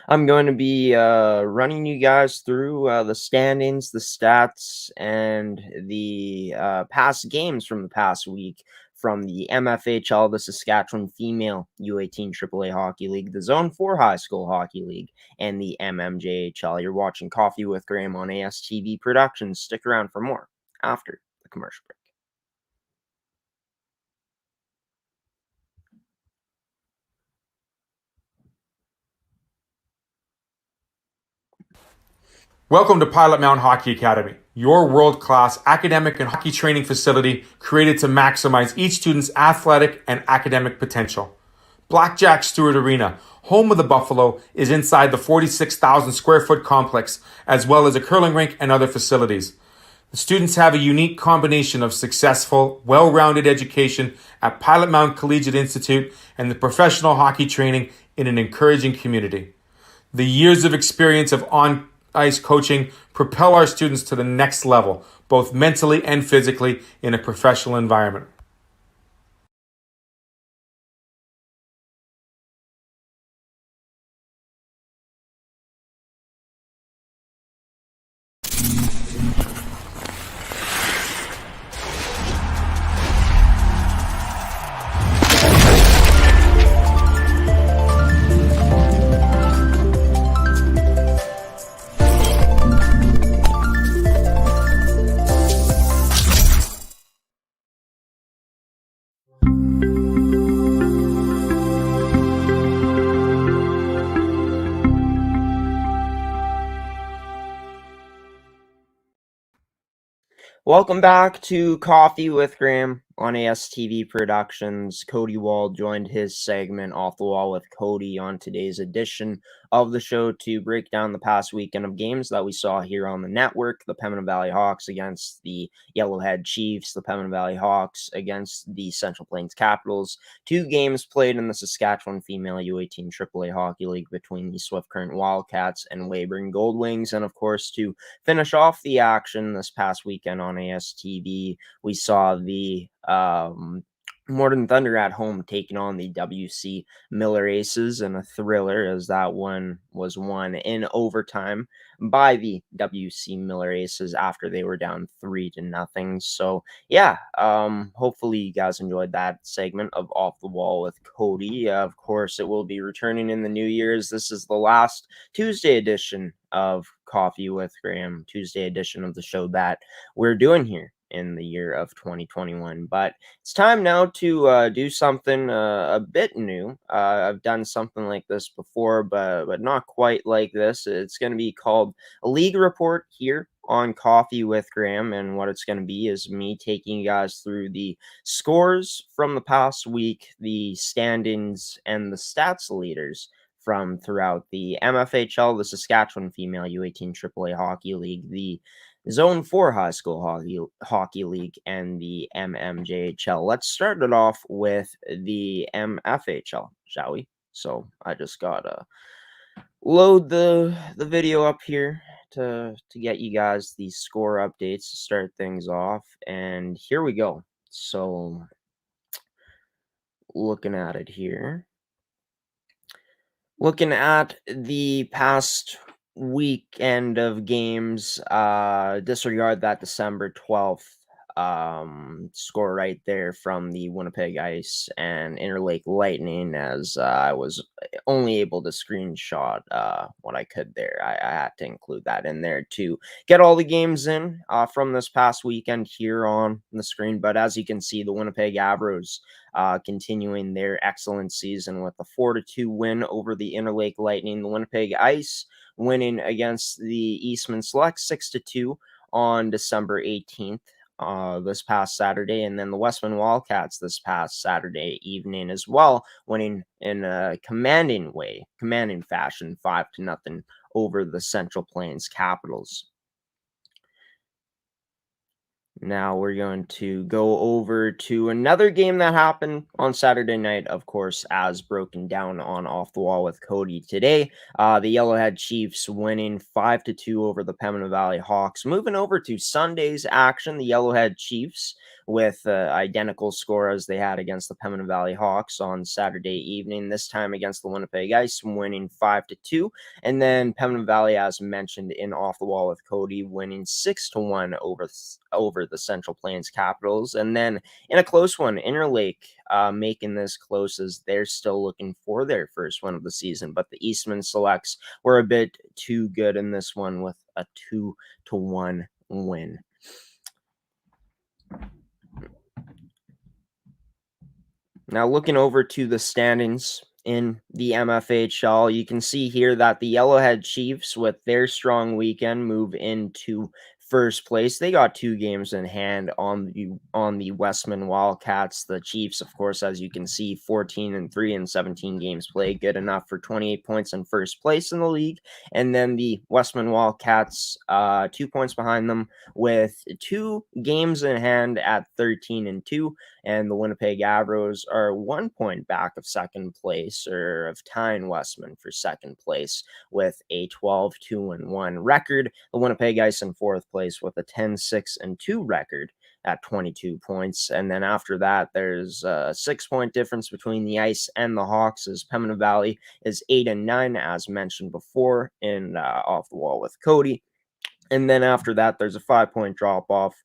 I'm going to be running you guys through the standings, the stats, and the past games from the past week from the MFHL, the Saskatchewan Female U18 AAA Hockey League, the Zone 4 High School Hockey League, and the MMJHL. You're watching Coffee with Graeme on ASTV Productions. Stick around for more after the commercial break. Welcome to Pilot-Mound Hockey-Academy, your world-class academic and hockey training facility created to maximize each student's athletic and academic potential. Blackjack Stewart Arena, home of the Buffalo, is inside the 46,000 square foot complex, as well as a curling rink and other facilities. The students have a unique combination of successful, well-rounded education at Pilot-Mound Collegiate Institute and the professional hockey training in an encouraging community. The years of experience of on-ice coaching propel our students to the next level, both mentally and physically, in a professional environment. Welcome back to Coffee with Graeme on ASTV Productions. Cody Wall joined his segment Off the Wall with Cody on today's edition of the show to break down the past weekend of games that we saw here on the network. The Pembina Valley Hawks against the Yellowhead Chiefs, the Pembina Valley Hawks against the Central Plains Capitals. 2 games played in the Saskatchewan Female U18 AAA Hockey League between the Swift Current Wildcats and Weyburn Goldwings. And of course, to finish off the action this past weekend on ASTV, we saw the Morden Thunder at home taking on the WC Miller Aces in a thriller, as that one was won in overtime by the WC Miller Aces after they were down 3-0. So yeah, hopefully you guys enjoyed that segment of Off the Wall with Cody. Of course, it will be returning in the New Year's. This is the last Tuesday edition of Coffee with Graeme, Tuesday edition of the show that we're doing here in the year of 2021. But it's time now to do something a bit new. I've done something like this before, but not quite like this. It's going to be called a league report here on Coffee with Graeme, and what it's going to be is me taking you guys through the scores from the past week, the standings, and the stats leaders from throughout the MFHL, the Saskatchewan Female U18 AAA Hockey League, the Zone 4 High School Hockey League, and the MMJHL. Let's start it off with the MFHL, shall we? So I just gotta load the video up here to get you guys the score updates to start things off. And here we go. So looking at it here. Looking at the past weekend of games, disregard that December 12th score right there from the Winnipeg Ice and Interlake Lightning, as I was only able to screenshot what I could there. I had to include that in there to get all the games in from this past weekend here on the screen. But as you can see, the Winnipeg Avros continuing their excellent season with a 4-2 win over the Interlake Lightning. The Winnipeg Ice winning against the Eastman Select 6-2 on December 18th. This past Saturday, and then the Westman Wildcats this past Saturday evening as well, winning in a commanding fashion, 5-0 over the Central Plains Capitals. Now we're going to go over to another game that happened on Saturday night, of course, as broken down on Off the Wall with Cody today. The Yellowhead Chiefs winning 5-2 over the Pembina Valley Hawks. Moving over to Sunday's action, the Yellowhead Chiefs with identical score as they had against the Pembina Valley Hawks on Saturday evening, this time against the Winnipeg Ice, winning 5-2. And then Pembina Valley, as mentioned in Off the Wall with Cody, winning 6-1 over the Central Plains Capitals. And then in a close one, Interlake making this close as they're still looking for their first win of the season. But the Eastman Selects were a bit too good in this one with a 2-1 win. Now, looking over to the standings in the MFHL, you can see here that the Yellowhead Chiefs, with their strong weekend, move into first place. They got 2 games in hand on the Westman Wildcats. The Chiefs, of course, as you can see, 14-3 in 17 games played, good enough for 28 points in first place in the league. And then the Westman Wildcats, 2 points behind them, with 2 games in hand at 13-2. And the Winnipeg Avros are 1 point back of second place, or of tying Westman for second place, with a 12-2-1 record. The Winnipeg Ice in fourth place with a 10-6-2 record at 22 points. And then after that, there's a 6-point difference between the Ice and the Hawks, as Pembina Valley is 8-9, as mentioned before in Off the Wall with Cody. And then after that, there's a 5-point drop off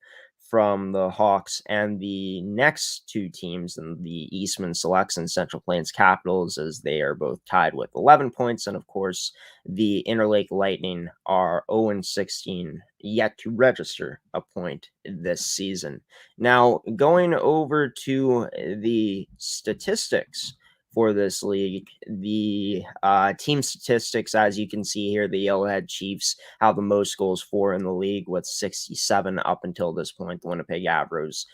from the Hawks and the next 2 teams in the Eastman Selects and Central Plains Capitals, as they are both tied with 11 points. And of course, the Interlake Lightning are 0-16, yet to register a point this season. Now, going over to the statistics for this league, the team statistics, as you can see here, the Yellowhead Chiefs have the most goals for in the league with 67 up until this point. The Winnipeg Avros,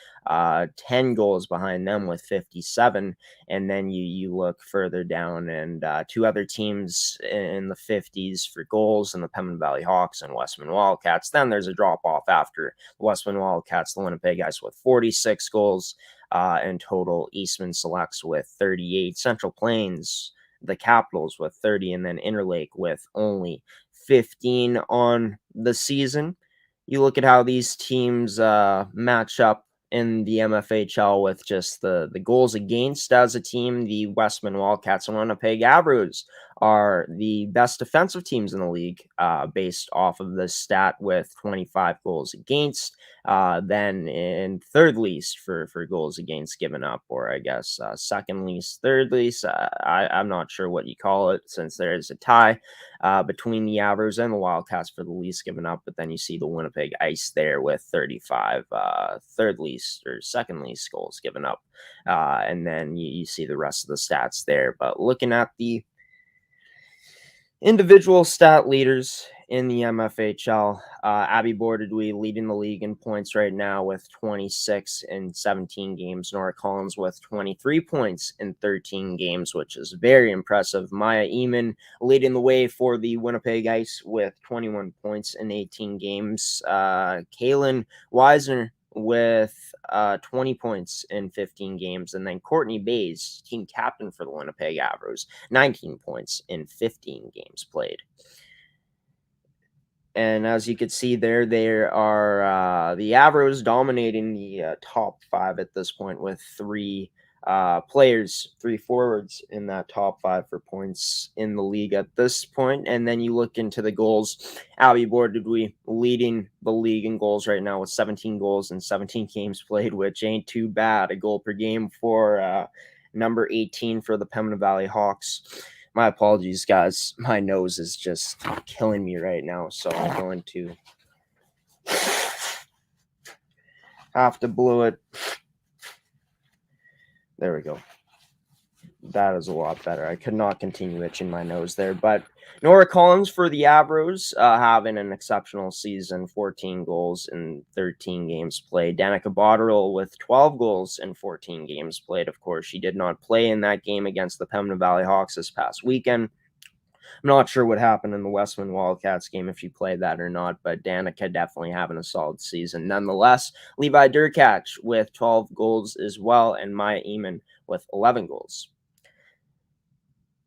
10 goals behind them with 57. And then you look further down, and 2 other teams in the 50s for goals, in the Pembina Valley Hawks and Westman Wildcats. Then there's a drop off after the Westman Wildcats, the Winnipeg Ice with 46 goals. In total, Eastman Selects with 38, Central Plains, the Capitals with 30, and then Interlake with only 15 on the season. You look at how these teams match up in the MFHL with just the goals against as a team. The Westman Wildcats and Winnipeg Avros are the best defensive teams in the league based off of this stat, with 25 goals against. Then in third least for goals against given up, or I guess second least, third least. I'm not sure what you call it, since there is a tie between the Avros and the Wildcats for the least given up. But then you see the Winnipeg Ice there with 35 third least or second least goals given up. And then you see the rest of the stats there. But looking at the individual stat leaders in the MFHL, Abby Bordedwy leading the league in points right now with 26 in 17 games. Nora Collins with 23 points in 13 games, which is very impressive. Maya Eamon leading the way for the Winnipeg Ice with 21 points in 18 games. Kaylin Weisner with 20 points in 15 games. And then Courtney Bays, team captain for the Winnipeg Avros, 19 points in 15 games played. And as you can see there are the Avros dominating the top 5 at this point with 3 players, 3 forwards in that top 5 for points in the league at this point. And then you look into the goals. Abby Bordedwy leading the league in goals right now with 17 goals in 17 games played, which ain't too bad. A goal per game for number 18 for the Pembina Valley Hawks. My apologies, guys. My nose is just killing me right now, so I'm going to have to blow it. There we go. That is a lot better. I could not continue itching my nose there. But Nora Collins for the Avros, having an exceptional season, 14 goals in 13 games played. Danica Botterill with 12 goals in 14 games played. Of course, she did not play in that game against the Pembina Valley Hawks this past weekend. I'm not sure what happened in the Westman Wildcats game, if she played that or not, but Danica definitely having a solid season. Nonetheless, Levi Durkach with 12 goals as well, and Maya Eamon with 11 goals.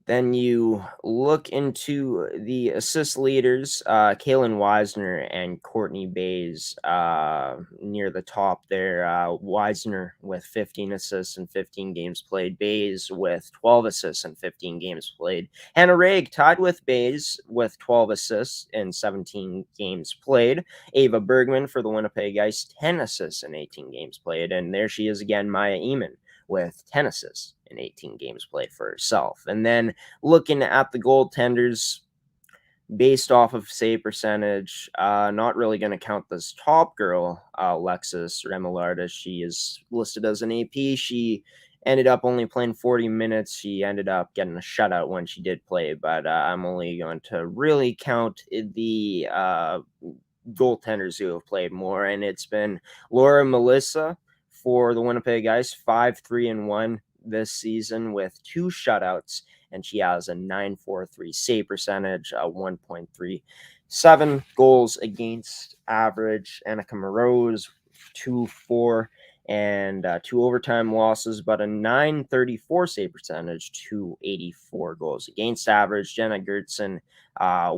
Then you look into the assist leaders, Kaylin Weisner and Courtney Bays near the top there. Weisner with 15 assists and 15 games played. Bays with 12 assists and 15 games played. Hannah Raig tied with Bays with 12 assists and 17 games played. Ava Bergman for the Winnipeg Ice, 10 assists and 18 games played. And there she is again, Maya Eamon with 10 assists in 18 games played for herself. And then looking at the goaltenders based off of save percentage, not really going to count this top girl, Alexis Remolarda. She is listed as an AP. She ended up only playing 40 minutes. She ended up getting a shutout when she did play, but I'm only going to really count the goaltenders who have played more, and it's been Laura Melissa for the Winnipeg Ice, 5-3-1 this season with 2 shutouts, and she has a .943 save percentage, 1.37 goals against average. Annika Morose, 2-4 and 2 overtime losses, but a .934 save percentage, 284 goals against average. Jenna Gertson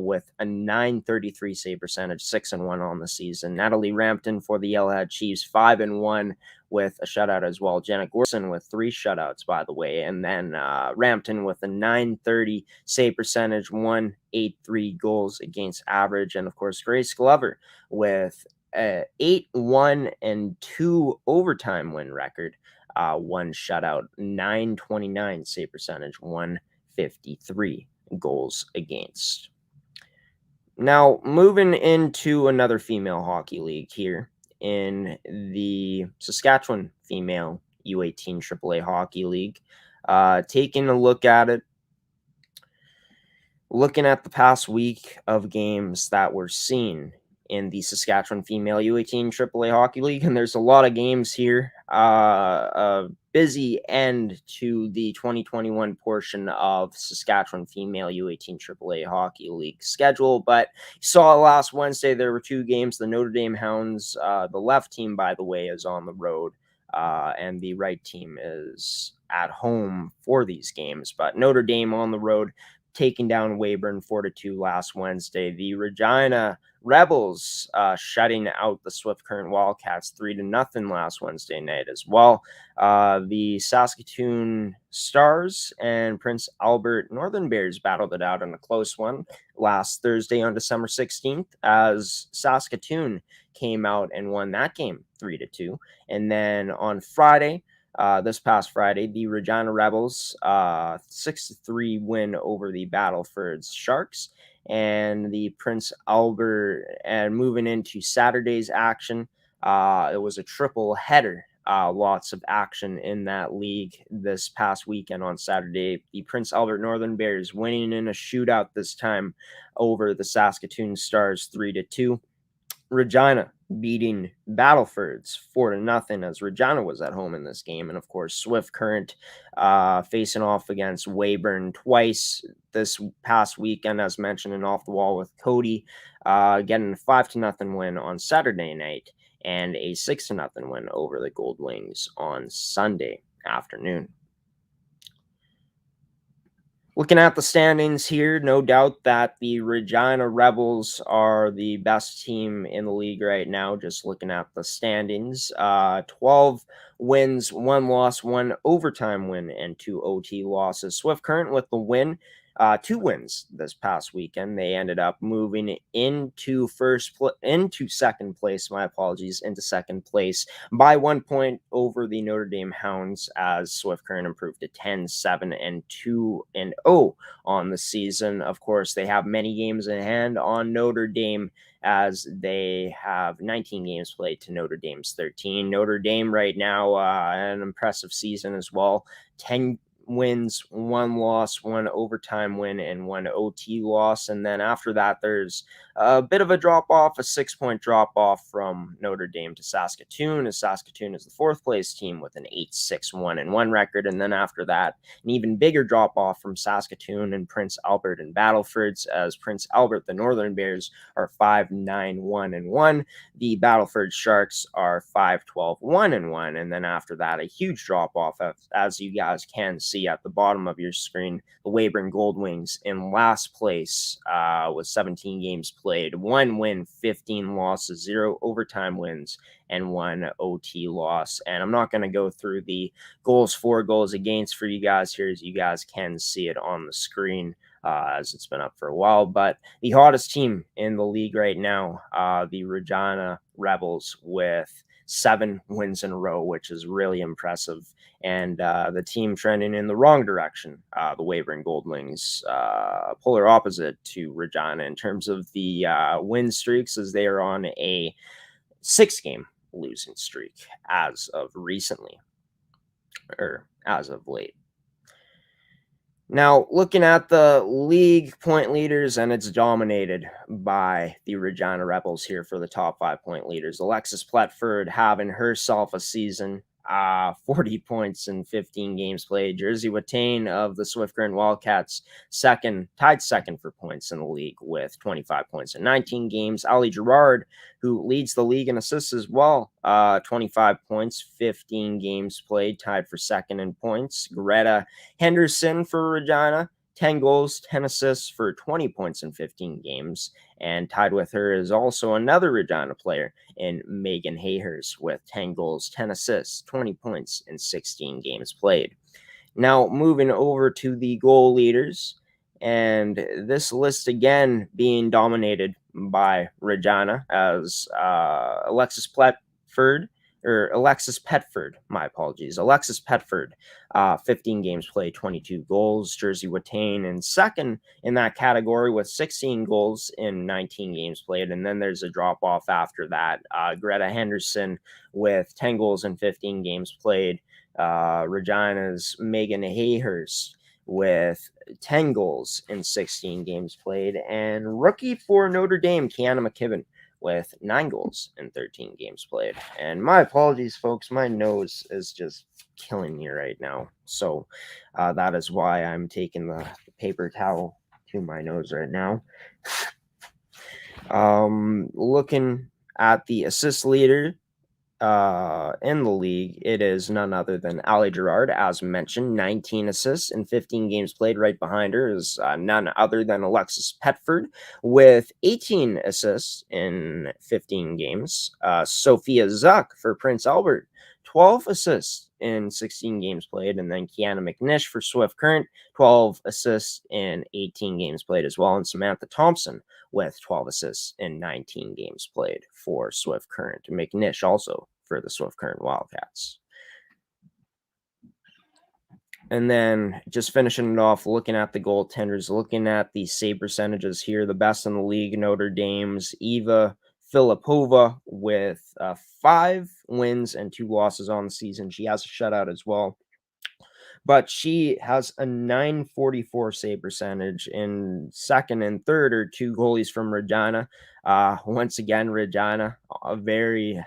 with a .933 save percentage, 6-1 on the season. Natalie Rampton for the Yellowhead Chiefs, 5-1 with a shutout as well. Jenna Gorson with 3 shutouts, by the way. And then Rampton with a .930 save percentage, 183 goals against average. And of course, Grace Glover with 8-1 and 2 overtime win record, 1 shutout, .929 save percentage, 153 goals against. Now, moving into another female hockey league here in the Saskatchewan Female U18 AAA Hockey League. Taking a look at it, looking at the past week of games that were seen in the Saskatchewan Female U18 AAA Hockey League, and there's a lot of games here. A busy end to the 2021 portion of Saskatchewan Female U18 AAA Hockey League schedule, but you saw last Wednesday there were 2 games. The Notre Dame Hounds, the left team, by the way, is on the road, and the right team is at home for these games, but Notre Dame on the road, taking down Weyburn 4-2 last Wednesday. The Regina Rebels shutting out the Swift Current Wildcats 3-0 last Wednesday night as well. The Saskatoon Stars and Prince Albert Northern Bears battled it out in a close one last Thursday on December 16th as Saskatoon came out and won that game 3-2. And then on Friday, this past Friday, the Regina Rebels 6-3 win over the Battleford's Sharks, and the Prince Albert. And moving into Saturday's action, it was a triple header. Lots of action in that league this past weekend on Saturday. The Prince Albert Northern Bears winning in a shootout this time over the Saskatoon Stars 3-2. Regina beating Battleford's 4-0 as Regina was at home in this game. And of course, Swift Current facing off against Weyburn twice this past weekend, as mentioned in Off the Wall with Cody, getting a 5-0 win on Saturday night and a 6-0 win over the Gold Wings on Sunday afternoon. Looking at the standings here, no doubt that the Regina Rebels are the best team in the league right now. Just looking at the standings, 12 wins, 1 loss, 1 overtime win, and 2 OT losses. Swift Current with the win, 2 wins this past weekend. They ended up moving into second place. My apologies, into second place by 1 point over the Notre Dame Hounds, as Swift Current improved to 10-7 and 2-0 on the season. Of course, they have many games in hand on Notre Dame, as they have 19 games played to Notre Dame's 13. Notre Dame right now, an impressive season as well. 10 wins, 1 loss, 1 overtime win, and 1 OT loss. And then after that, there's a bit of a drop-off, a 6-point drop-off from Notre Dame to Saskatoon, as Saskatoon is the 4th place team with an 8-6-1-1 record. And then after that, an even bigger drop-off from Saskatoon and Prince Albert and Battlefords, as Prince Albert, the Northern Bears, are 5-9-1-1. The Battleford Sharks are 5-12-1-1. And then after that, a huge drop-off, as you guys can see at the bottom of your screen. The Weyburn Goldwings in last place with 17 games played, 1 win, 15 losses, 0 overtime wins, and 1 OT loss. And I'm not going to go through the goals for, goals against for you guys here, as you guys can see it on the screen, as it's been up for a while. But the hottest team in the league right now, the Regina Rebels, with 7 wins in a row, which is really impressive. And the team trending in the wrong direction, the Weyburn Goldwings, polar opposite to Regina in terms of the win streaks, as they are on a 6-game losing streak as of recently, or as of late. Now, looking at the league point leaders, and it's dominated by the Regina Rebels here for the top 5 point leaders. Alexis Pletford having herself a season, 40 points in 15 games played. Jersey Watain of the Swift Current Wildcats, tied second for points in the league with 25 points in 19 games. Ali Gerard, who leads the league in assists as well, 25 points, 15 games played, tied for second in points. Greta Henderson for Regina, 10 goals, 10 assists for 20 points in 15 games. And tied with her is also another Regina player in Megan Hayhurst with 10 goals, 10 assists, 20 points in 16 games played. Now, moving over to the goal leaders, and this list again being dominated by Regina, as Alexis Petford, my apologies. Alexis Petford, 15 games played, 22 goals. Jersey Watain in second in that category with 16 goals in 19 games played. And then there's a drop off after that. Greta Henderson with 10 goals in 15 games played. Regina's Megan Hayhurst with 10 goals in 16 games played. And rookie for Notre Dame, Kiana McKibben, with 9 goals in 13 games played. And my apologies, folks. My nose is just killing me right now. So that is why I'm taking the paper towel to my nose right now. Looking at the assist leader in the league, it is none other than Ali Gerard, as mentioned, 19 assists in 15 games played. Right behind her is none other than Alexis Petford with 18 assists in 15 games. Sophia Zuck for Prince Albert, 12 assists in 16 games played. And then Kiana McNish for Swift Current, 12 assists in 18 games played as well. And Samantha Thompson with 12 assists in 19 games played for Swift Current. McNish also for the Swift Current Wildcats. And then just finishing it off, looking at the goaltenders, looking at the save percentages here, the best in the league, Notre Dame's Eva Filipova with 5 wins and 2 losses on the season. She has a shutout as well, but she has a .944 save percentage. In second and third are 2 goalies from Regina. Once again, Regina, very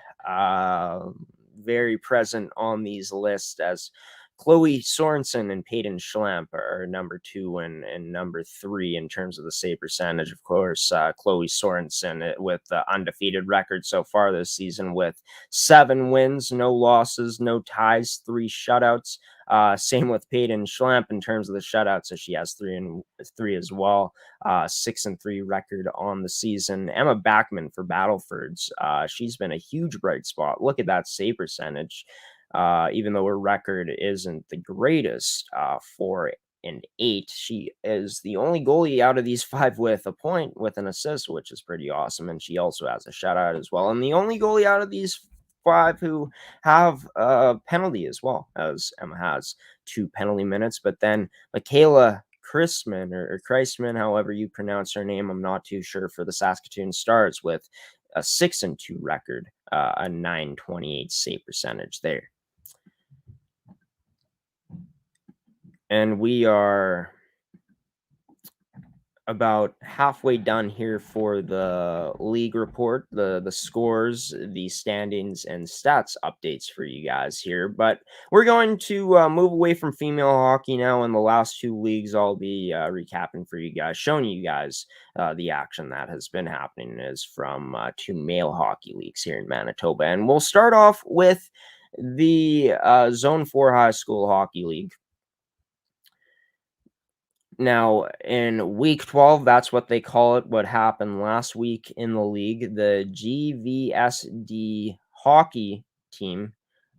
present on these lists, as Chloe Sorensen and Peyton Schlamp are number 2 and number 3 in terms of the save percentage. Of course, Chloe Sorensen with the undefeated record so far this season with 7 wins, no losses, no ties, 3 shutouts. Same with Peyton Schlamp in terms of the shutouts, so she has 3 and 3 as well. 6-3 record on the season. Emma Backman for Battleford's. She's been a huge bright spot. Look at that save percentage. Even though her record isn't the greatest, 4 and 8, she is the only goalie out of these 5 with a point with an assist, which is pretty awesome. And she also has a shutout as well. And the only goalie out of these 5 who have a penalty as well, as Emma has 2 penalty minutes. But then Michaela Christman or Christman, however you pronounce her name, I'm not too sure, for the Saskatoon Stars with a 6-2 record, a 928 save percentage there. And we are about halfway done here for the league report, the scores, the standings, and stats updates for you guys here. But we're going to move away from female hockey now. In the last 2 leagues, I'll be recapping for you guys, showing you guys the action that has been happening is from 2 male hockey leagues here in Manitoba. And we'll start off with the Zone 4 High School Hockey League. Now, in week 12, that's what they call it. What happened last week in the league, the GVSD hockey team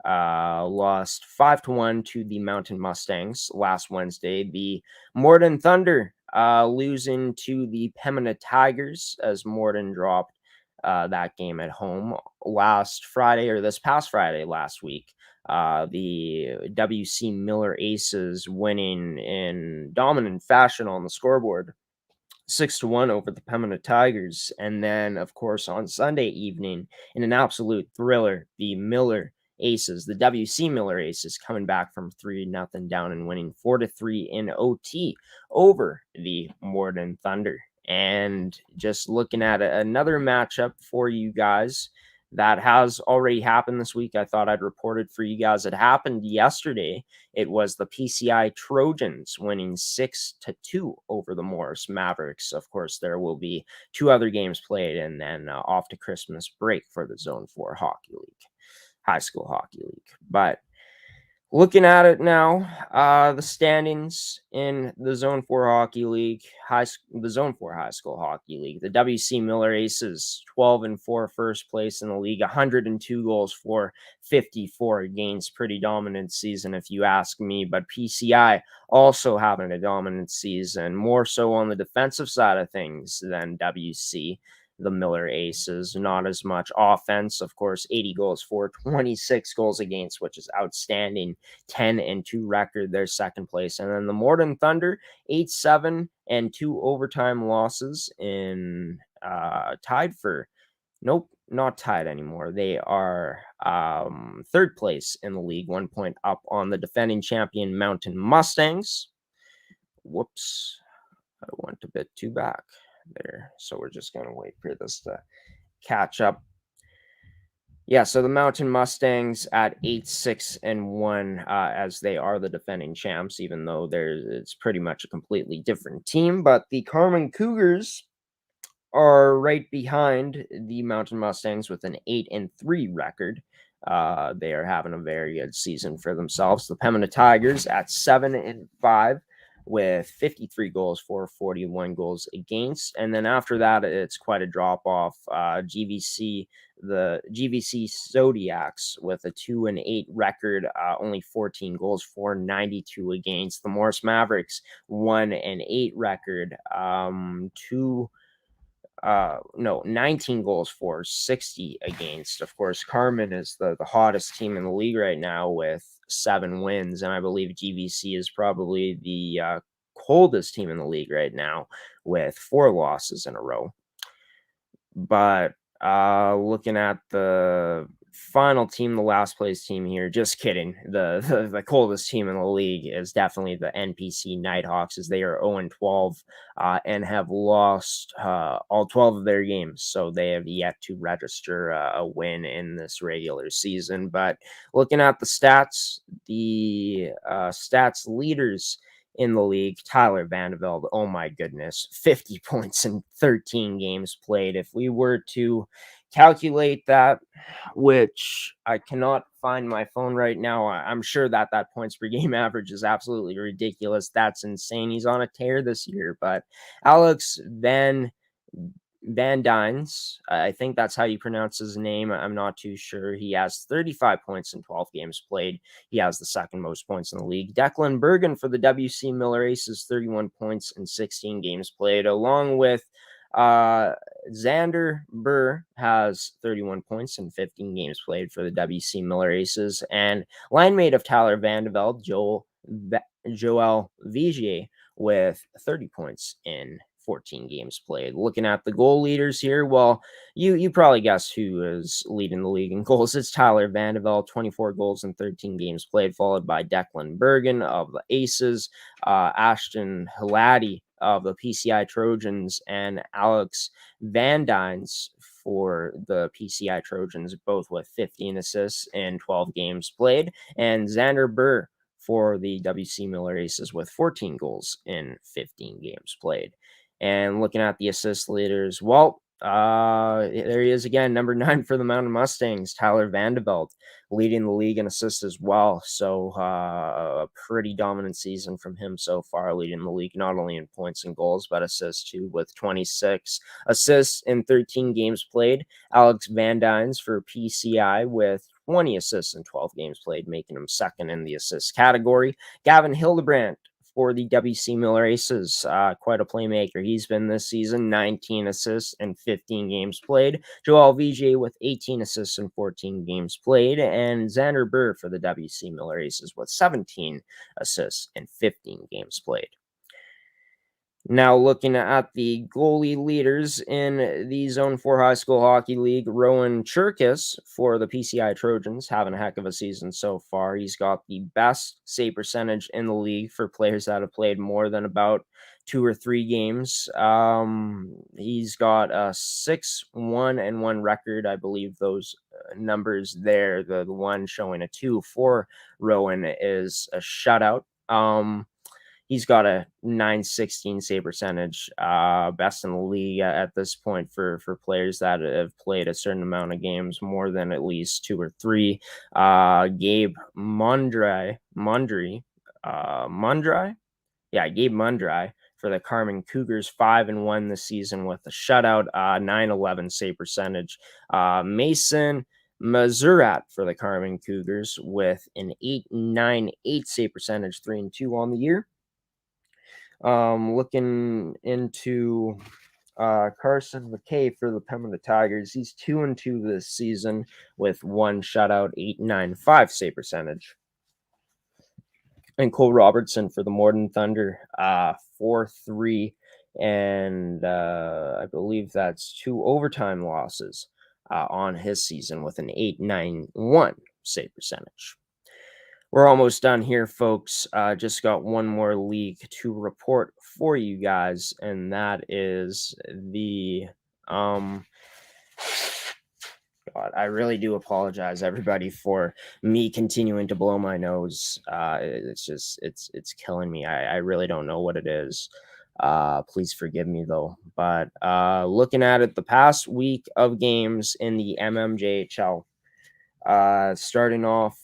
lost 5-1 to the Mountain Mustangs last Wednesday. The Morden Thunder losing to the Pembina Tigers as Morden dropped that game at home last Friday, or this past Friday last week. The W.C. Miller Aces winning in dominant fashion on the scoreboard, 6-1 over the Pembina Tigers. And then, of course, on Sunday evening, in an absolute thriller, the Miller Aces, the W.C. Miller Aces, coming back from 3-0 down and winning 4-3 in OT over the Morden Thunder. And just looking at another matchup for you guys that has already happened this week. I thought I'd report it for you guys. It happened yesterday. It was the PCI Trojans winning 6-2 over the Morris Mavericks. Of course, there will be 2 other games played and then off to Christmas break for the Zone 4 Hockey League, High School Hockey League. But looking at it now, the standings in the Zone 4 Hockey League, the Zone 4 High School Hockey League, the W.C. Miller Aces, 12-4, first place in the league, 102 goals for 54 against. Pretty dominant season, if you ask me. But PCI also having a dominant season, more so on the defensive side of things than WC. The Miller Aces, not as much offense, of course, 80 goals for, 26 goals against, which is outstanding. 10-2 record, their second place. And then the Morden Thunder, 8-7 and 2 overtime losses in tied for, nope, not tied anymore. They are third place in the league, 1 point up on the defending champion Mountain Mustangs. Whoops, I went a bit too back there, so we're just going to wait for this to catch up. Yeah, so the Mountain Mustangs at 8-6-1 as they are the defending champs, even though it's pretty much a completely different team. But the Carmen Cougars are right behind the Mountain Mustangs with an 8-3 record. They are having a very good season for themselves. The Pembina Tigers at 7-5 with 53 goals for, 41 goals against. And then after that, it's quite a drop-off. GVC, the GVC Zodiacs with a 2-8 record, only 14 goals for, 92 against. The Morris Mavericks, 1-8 record, 19 goals for, 60 against. Of course, Carmen is the hottest team in the league right now with 7 wins, and I believe GVC is probably the coldest team in the league right now with 4 losses in a row. But looking at the final team, the last place team here. Just kidding. The coldest team in the league is definitely the NPC Nighthawks, as they are 0-12 and have lost all 12 of their games. So they have yet to register a win in this regular season. But looking at the stats leaders in the league, Tyler Vandevelde, oh my goodness, 50 points in 13 games played. If we were to calculate that, which I cannot find my phone right now, I'm sure that points per game average is absolutely ridiculous. That's insane. He's on a tear this year. But Alex Van Dynes, I think that's how you pronounce his name. I'm not too sure. He has 35 points in 12 games played. He has the second most points in the league. Declan Bergen for the WC Miller Aces, 31 points in 16 games played, along with Xander Burr has 31 points in 15 games played for the WC Miller Aces, and line mate of Tyler Vandevelde, Joel Vigier, with 30 points in 14 games played. Looking at the goal leaders here, well, you probably guess who is leading the league in goals. It's Tyler Vandevelde, 24 goals in 13 games played, followed by Declan Bergen of the Aces, Ashton Halati of the PCI Trojans, and Alex Van Dynes for the PCI Trojans, both with 15 assists in 12 games played, and Xander Burr for the WC Miller Aces with 14 goals in 15 games played. And looking at the assist leaders, well, there he is again, number 9 for the Mountain Mustangs, Tyler Vandevelde, leading the league in assists as well. So a pretty dominant season from him so far, leading the league not only in points and goals, but assists too, with 26 assists in 13 games played. Alex Van Dynes for PCI with 20 assists in 12 games played, making him second in the assist category. Gavin Hildebrandt for the WC Miller Aces, quite a playmaker he's been this season, 19 assists in 15 games played. Joel Vigier with 18 assists in 14 games played, and Xander Burr for the WC Miller Aces with 17 assists in 15 games played. Now looking at the goalie leaders in the Zone 4 High School Hockey League, Rowan Cherkis for the PCI Trojans, having a heck of a season so far. He's got the best save percentage in the league for players that have played more than about 2 or 3 games. He's got a 6-1-1 record. I believe those numbers there, the one showing a 2 for Rowan, is a shutout. He's got a .916 save percentage, best in the league at this point for players that have played a certain amount of games, more than at least 2 or 3. Gabe Mundry for the Carmen Cougars, 5-1 this season with a shutout, .911 save percentage. Mason Mazurat for the Carmen Cougars with an .898 save percentage, 3-2 on the year. Looking into Carson McKay for the Pembina Tigers, he's 2-2 this season with 1 shutout, .895 save percentage. And Cole Robertson for the Morden Thunder, 4-3, and I believe that's 2 overtime losses on his season with an .891 save percentage. We're almost done here, folks. Just got one more league to report for you guys, and that is the God, I really do apologize, everybody, for me continuing to blow my nose. It's killing me. I really don't know what it is. Please forgive me though. But looking at it, the past week of games in the MMJHL, starting off,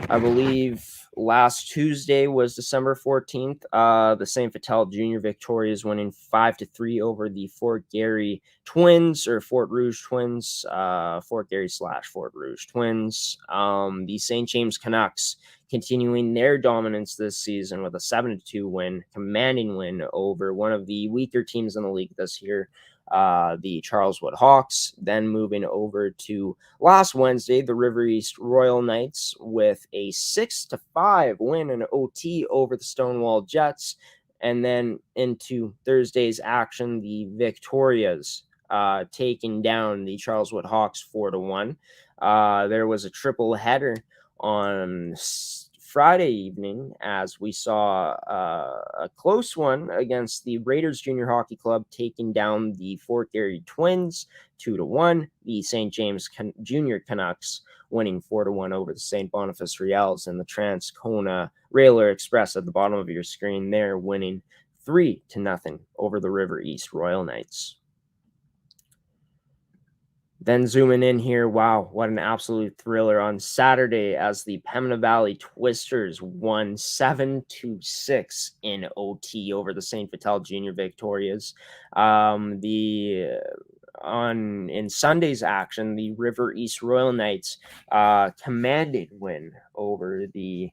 I believe last Tuesday was December 14th. The St. Vital Junior Victorias winning 5-3 over the Fort Garry Twins, or Fort Rouge Twins, Fort Garry / Fort Rouge Twins. The St. James Canucks continuing their dominance this season with a 7-2 win, commanding win over one of the weaker teams in the league this year, the Charleswood Hawks. Then moving over to last Wednesday, the River East Royal Knights with a 6-5 win in OT over the Stonewall Jets. And then into Thursday's action, the Victorias taking down the Charleswood Hawks 4-1. There was a triple header on Friday evening as we saw a close one against the Raiders Junior Hockey Club taking down the Fort Garry Twins 2-1. The St. James Junior Canucks winning 4-1 over the St. Boniface Riels, and the Transcona Railer Express at the bottom of your screen there winning 3-0 over the River East Royal Knights. Then zooming in here, wow, what an absolute thriller on Saturday as the Pembina Valley Twisters won 7-6 in OT over the St. Vital Junior Victorias. In Sunday's action, the River East Royal Knights commanding win over the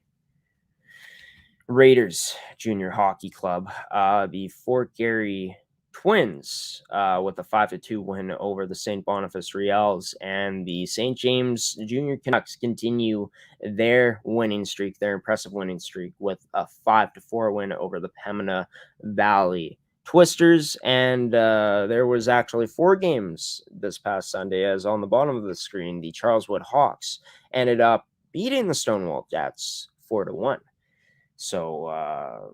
Raiders Junior Hockey Club. The Fort Garry Twins with a 5-2 win over the St. Boniface Riels, and the St. James Junior Canucks continue their winning streak, their impressive winning streak, with a 5-4 win over the Pembina Valley Twisters. And there was actually 4 games this past Sunday, as on the bottom of the screen, the Charleswood Hawks ended up beating the Stonewall Jets 4-1. So, a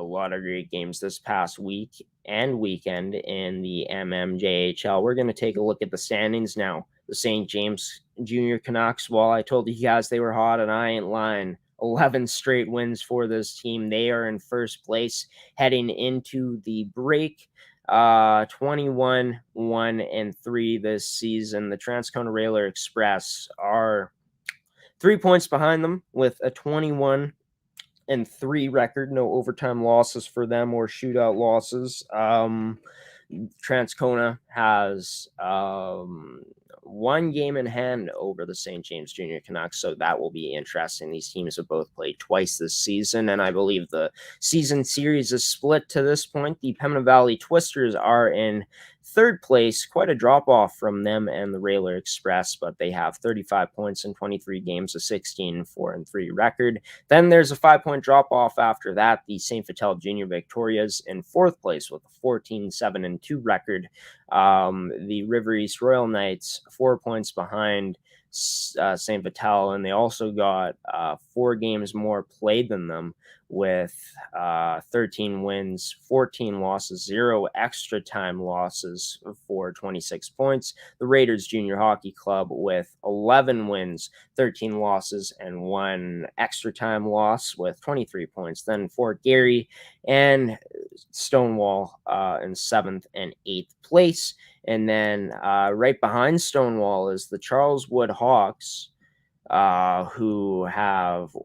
lot of great games this past week and weekend in the MMJHL. We're going to take a look at the standings now. The St. James Junior Canucks, well, I told you guys they were hot, and I ain't lying. 11 straight wins for this team. They are in first place heading into the break. 21-1-3 this season. The Transcona Railer Express are 3 points behind them with a 21-3 record. No overtime losses for them or shootout losses. Transcona has 1 game in hand over the St. James Junior Canucks, so that will be interesting. These teams have both played twice this season, and I believe the season series is split to this point. The Pembina Valley Twisters are in third place, quite a drop-off from them and the Railer Express, but they have 35 points in 23 games, a 16-4-3 record. Then there's a 5-point drop-off after that. The St. Vital Junior Victorias in fourth place with a 14-7-2 record. The River East Royal Knights 4 points behind St. Vital, and they also got 4 games more played than them with 13 wins, 14 losses, 0 extra time losses for 26 points. The Raiders Junior Hockey Club with 11 wins, 13 losses, and 1 extra time loss with 23 points. Then Fort Garry and Stonewall in 7th and 8th place. And then right behind Stonewall is the Charleswood Hawks, who have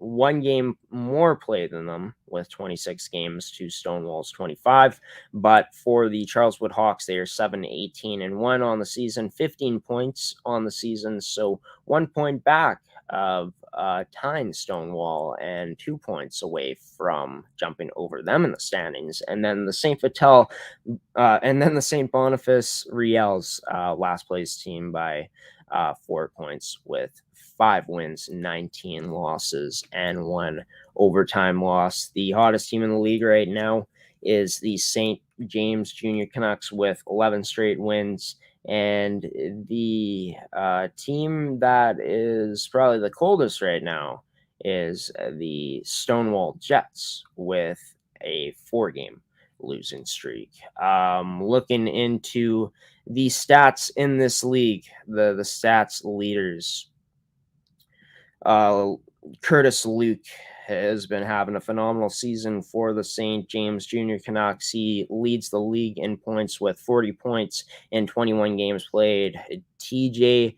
1 game more play than them with 26 games to Stonewall's 25. But for the Charleswood Hawks, they are 7-18-1 on the season, 15 points on the season. So 1 point back of tying Stonewall and 2 points away from jumping over them in the standings. And then the St. Vital and then the St. Boniface Riels, last place team by 4 points with 5 wins, 19 losses, and 1 overtime loss. The hottest team in the league right now is the St. James Junior Canucks with 11 straight wins. And the team that is probably the coldest right now is the Stonewall Jets with a 4-game losing streak. Looking into the stats in this league, the stats leaders, Curtis Luke has been having a phenomenal season for the St. James Junior Canucks. He leads the league in points with 40 points in 21 games played. TJ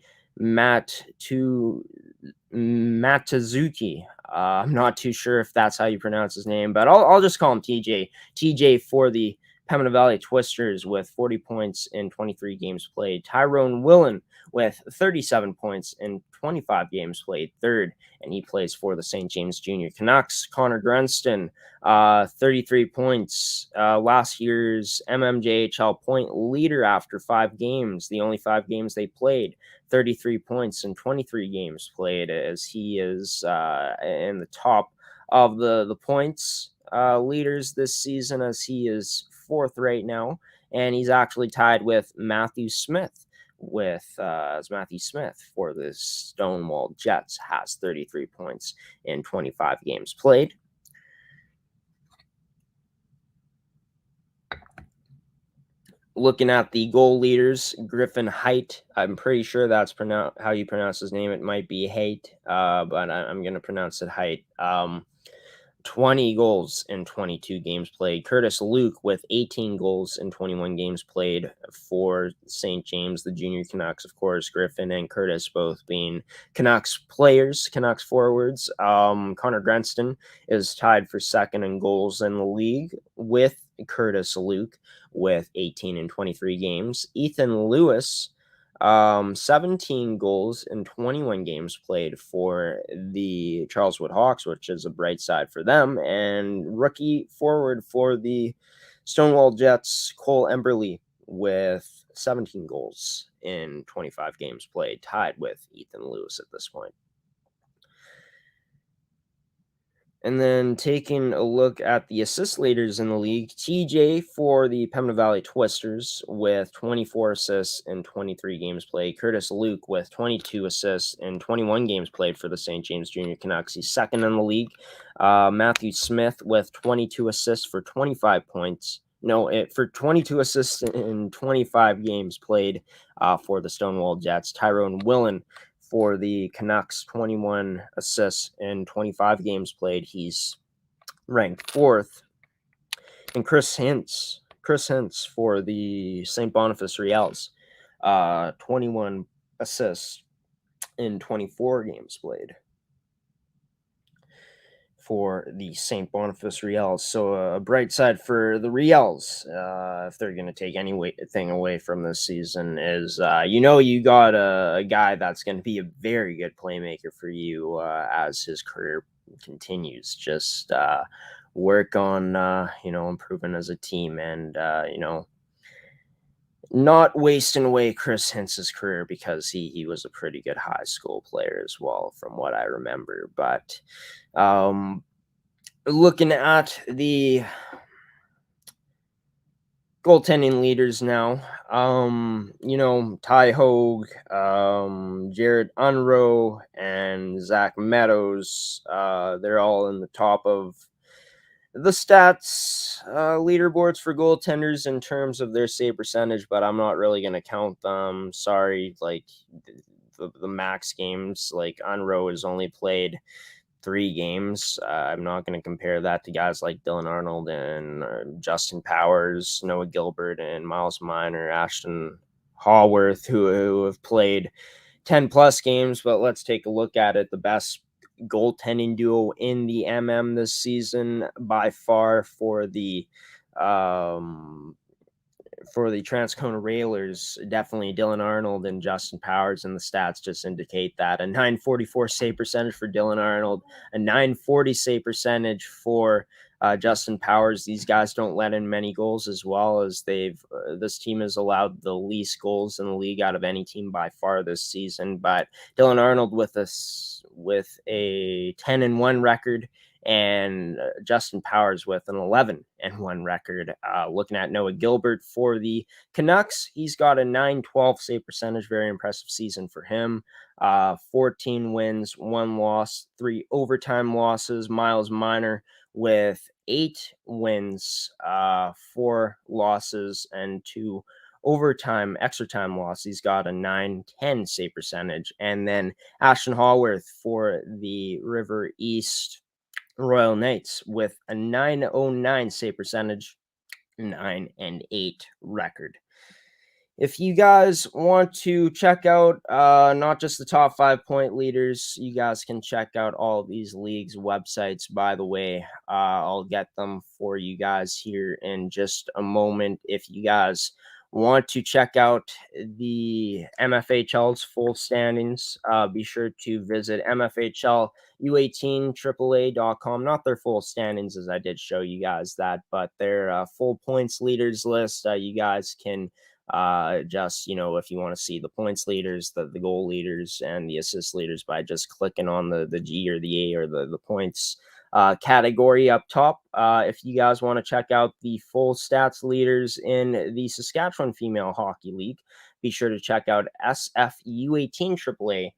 Matazuki, I'm not too sure if that's how you pronounce his name, but I'll just call him TJ. TJ for the Pembina Valley Twisters with 40 points in 23 games played. Tyrone Willen with 37 points in 25 games played, third, and he plays for the St. James Junior Canucks. Connor Grunston, 33 points, last year's MMJHL point leader after 5 games, the only 5 games they played. 33 points in 23 games played, as he is in the top of the points leaders this season, as he is 4th right now, and he's actually tied with Matthew Smith with as Matthew Smith for the Stonewall Jets has 33 points in 25 games played. Looking at the goal leaders, Griffin Height. I'm pretty sure that's how you pronounce his name. It might be Haight, but I'm going to pronounce it Height. 20 goals in 22 games played. Curtis Luke with 18 goals in 21 games played for St. James, the junior Canucks, of course. Griffin and Curtis both being Canucks players, Canucks forwards. Connor Grenston is tied for second in goals in the league with Curtis Luke with 18 in 23 games. Ethan Lewis, 17 goals in 21 games played for the Charleswood Hawks, which is a bright side for them. And rookie forward for the Stonewall Jets, Cole Emberley, with 17 goals in 25 games played, tied with Ethan Lewis at this point. And then taking a look at the assist leaders in the league, TJ for the Pembina Valley Twisters with 24 assists in 23 games played. Curtis Luke with 22 assists in 21 games played for the St. James Junior Canucks. He's second in the league. Matthew Smith with 22 assists for 25 points. For 22 assists in 25 games played for the Stonewall Jets. Tyrone Willen for the Canucks, 21 assists in 25 games played. He's ranked fourth. And Chris Hintz for the St. Boniface Riels, 21 assists in 24 games played for the St. Boniface Riels. So a bright side for the Riels, if they're going to take anything away from this season, is you got a guy that's going to be a very good playmaker for you as his career continues. Just work on improving as a team and not wasting away Chris Hintz's career, because he was a pretty good high school player as well, from what I remember. But looking at the goaltending leaders now, Ty Hogue, Jared Unroe, and Zach Meadows, they're all in the top of the stats leaderboards for goaltenders in terms of their save percentage, but I'm not really going to count them. Sorry, like the max games, like Unroe has only played 3 games. I'm not going to compare that to guys like Dylan Arnold and Justin Powers, Noah Gilbert, and Miles Minor, Ashton Haworth, who have played 10 plus games. But let's take a look at it. The best goaltending duo in the this season by far for the Transcona Railers, definitely Dylan Arnold and Justin Powers, and the stats just indicate that. A 944 save percentage for Dylan Arnold, a 940 save percentage for Justin Powers. These guys don't let in many goals, as well as this team has allowed the least goals in the league out of any team by far this season. But Dylan Arnold with a 10-1 record, and Justin Powers with an 11-1 record. Looking at Noah Gilbert for the Canucks, he's got a 912 save percentage, very impressive season for him. 14 wins, 1 loss, 3 overtime losses. Miles Minor with 8 wins, 4 losses, and 2 extra time loss. He's got a 910 save percentage. And then Ashton Haworth for the River East Royal Knights with a 909 save percentage, 9-8 record. If you guys want to check out not just the top 5 point leaders, you guys can check out all these leagues' websites. By the way, I'll get them for you guys here in just a moment. If you guys want to check out the MFHL's full standings, be sure to visit MFHLU18AAA.com. Not their full standings, as I did show you guys that, but their full points leaders list. You guys can if you want to see the points leaders, the goal leaders, and the assist leaders by just clicking on the G or the A or the points category up top. If you guys want to check out the full stats leaders in the Saskatchewan Female Hockey League, be sure to check out SFU18 AAA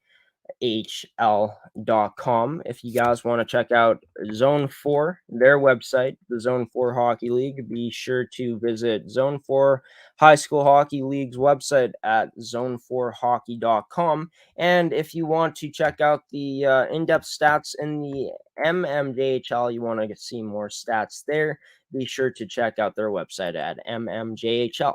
hl.com. If you guys want to check out Zone 4, their website, the Zone 4 Hockey League, be sure to visit Zone 4 High School Hockey League's website at zone4hockey.com. And if you want to check out the in-depth stats in the MMJHL, you want to see more stats there, be sure to check out their website at mmjhl.ca.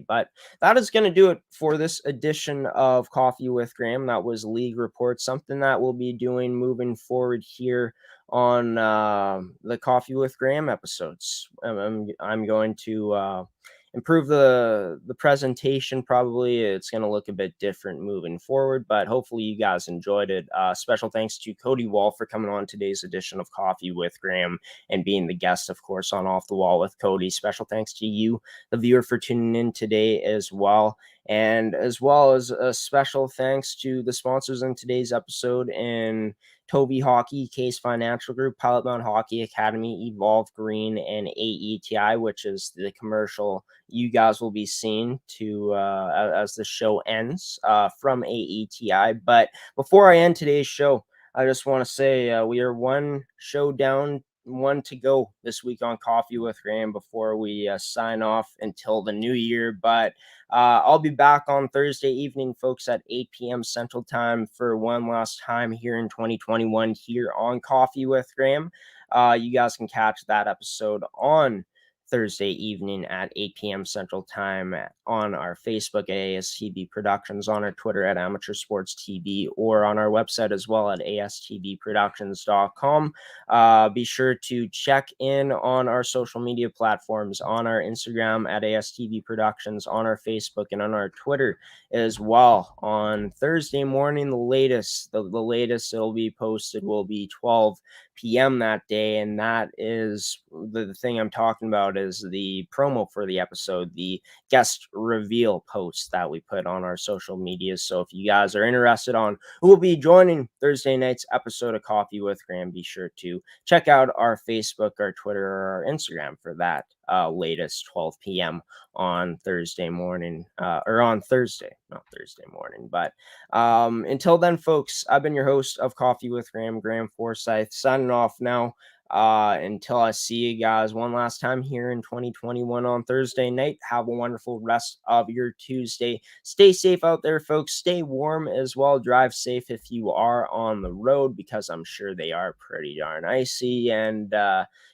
But that is going to do it for this edition of Coffee with Graeme. That was League Report, something that we'll be doing moving forward here on the Coffee with Graeme episodes. I'm going to improve the presentation. Probably it's going to look a bit different moving forward, but hopefully you guys enjoyed it. Special thanks to Cody Wall for coming on today's edition of Coffee with Graeme and being the guest, of course, on Off the Wall with Cody. Special thanks to you, the viewer, for tuning in today as well. And as well as a special thanks to the sponsors in today's episode in TOVI Hockey, Caisse Financial Group, Pilot-Mound Hockey-Academy, Evolve Green, and AETi, which is the commercial you guys will be seeing to as the show ends from AETi. But before I end today's show, I just want to say we are one show down, one to go this week on Coffee with Graeme before we sign off until the new year. But I'll be back on Thursday evening, folks, at 8 p.m. Central Time for one last time here in 2021 here on Coffee with Graeme. You guys can catch that episode on Thursday evening at 8 p.m. Central Time on our Facebook at ASTV Productions, on our Twitter at Amateur Sports TV, or on our website as well at astvproductions.com. Be sure to check in on our social media platforms, on our Instagram at ASTV Productions, on our Facebook, and on our Twitter as well. On Thursday morning, the latest it'll be posted will be 12 p.m. that day, and that is the thing I'm talking about is the promo for the episode, the guest reveal post that we put on our social media. So if you guys are interested on who will be joining Thursday night's episode of Coffee with Graeme, be sure to check out our Facebook, our Twitter, or our Instagram for that latest 12 p.m. on Thursday morning, or on Thursday, not Thursday morning. But until then, folks, I've been your host of Coffee with Graeme, Graeme Forsyth, signing off now. Until I see you guys one last time here in 2021 on Thursday night, have a wonderful rest of your Tuesday. Stay safe out there, folks. Stay warm as well. Drive safe if you are on the road, because I'm sure they are pretty darn icy. And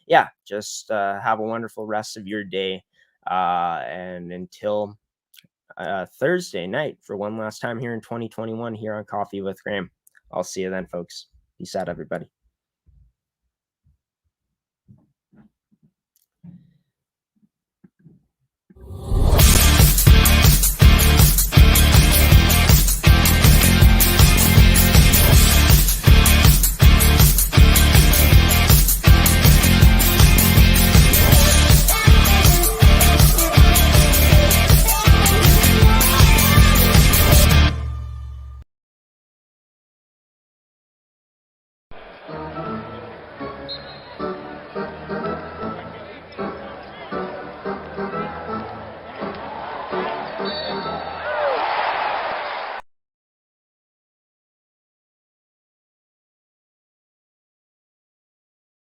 yeah, just have a wonderful rest of your day. And until Thursday night for one last time here in 2021 here on Coffee with Graeme. I'll see you then, folks. Peace out, everybody.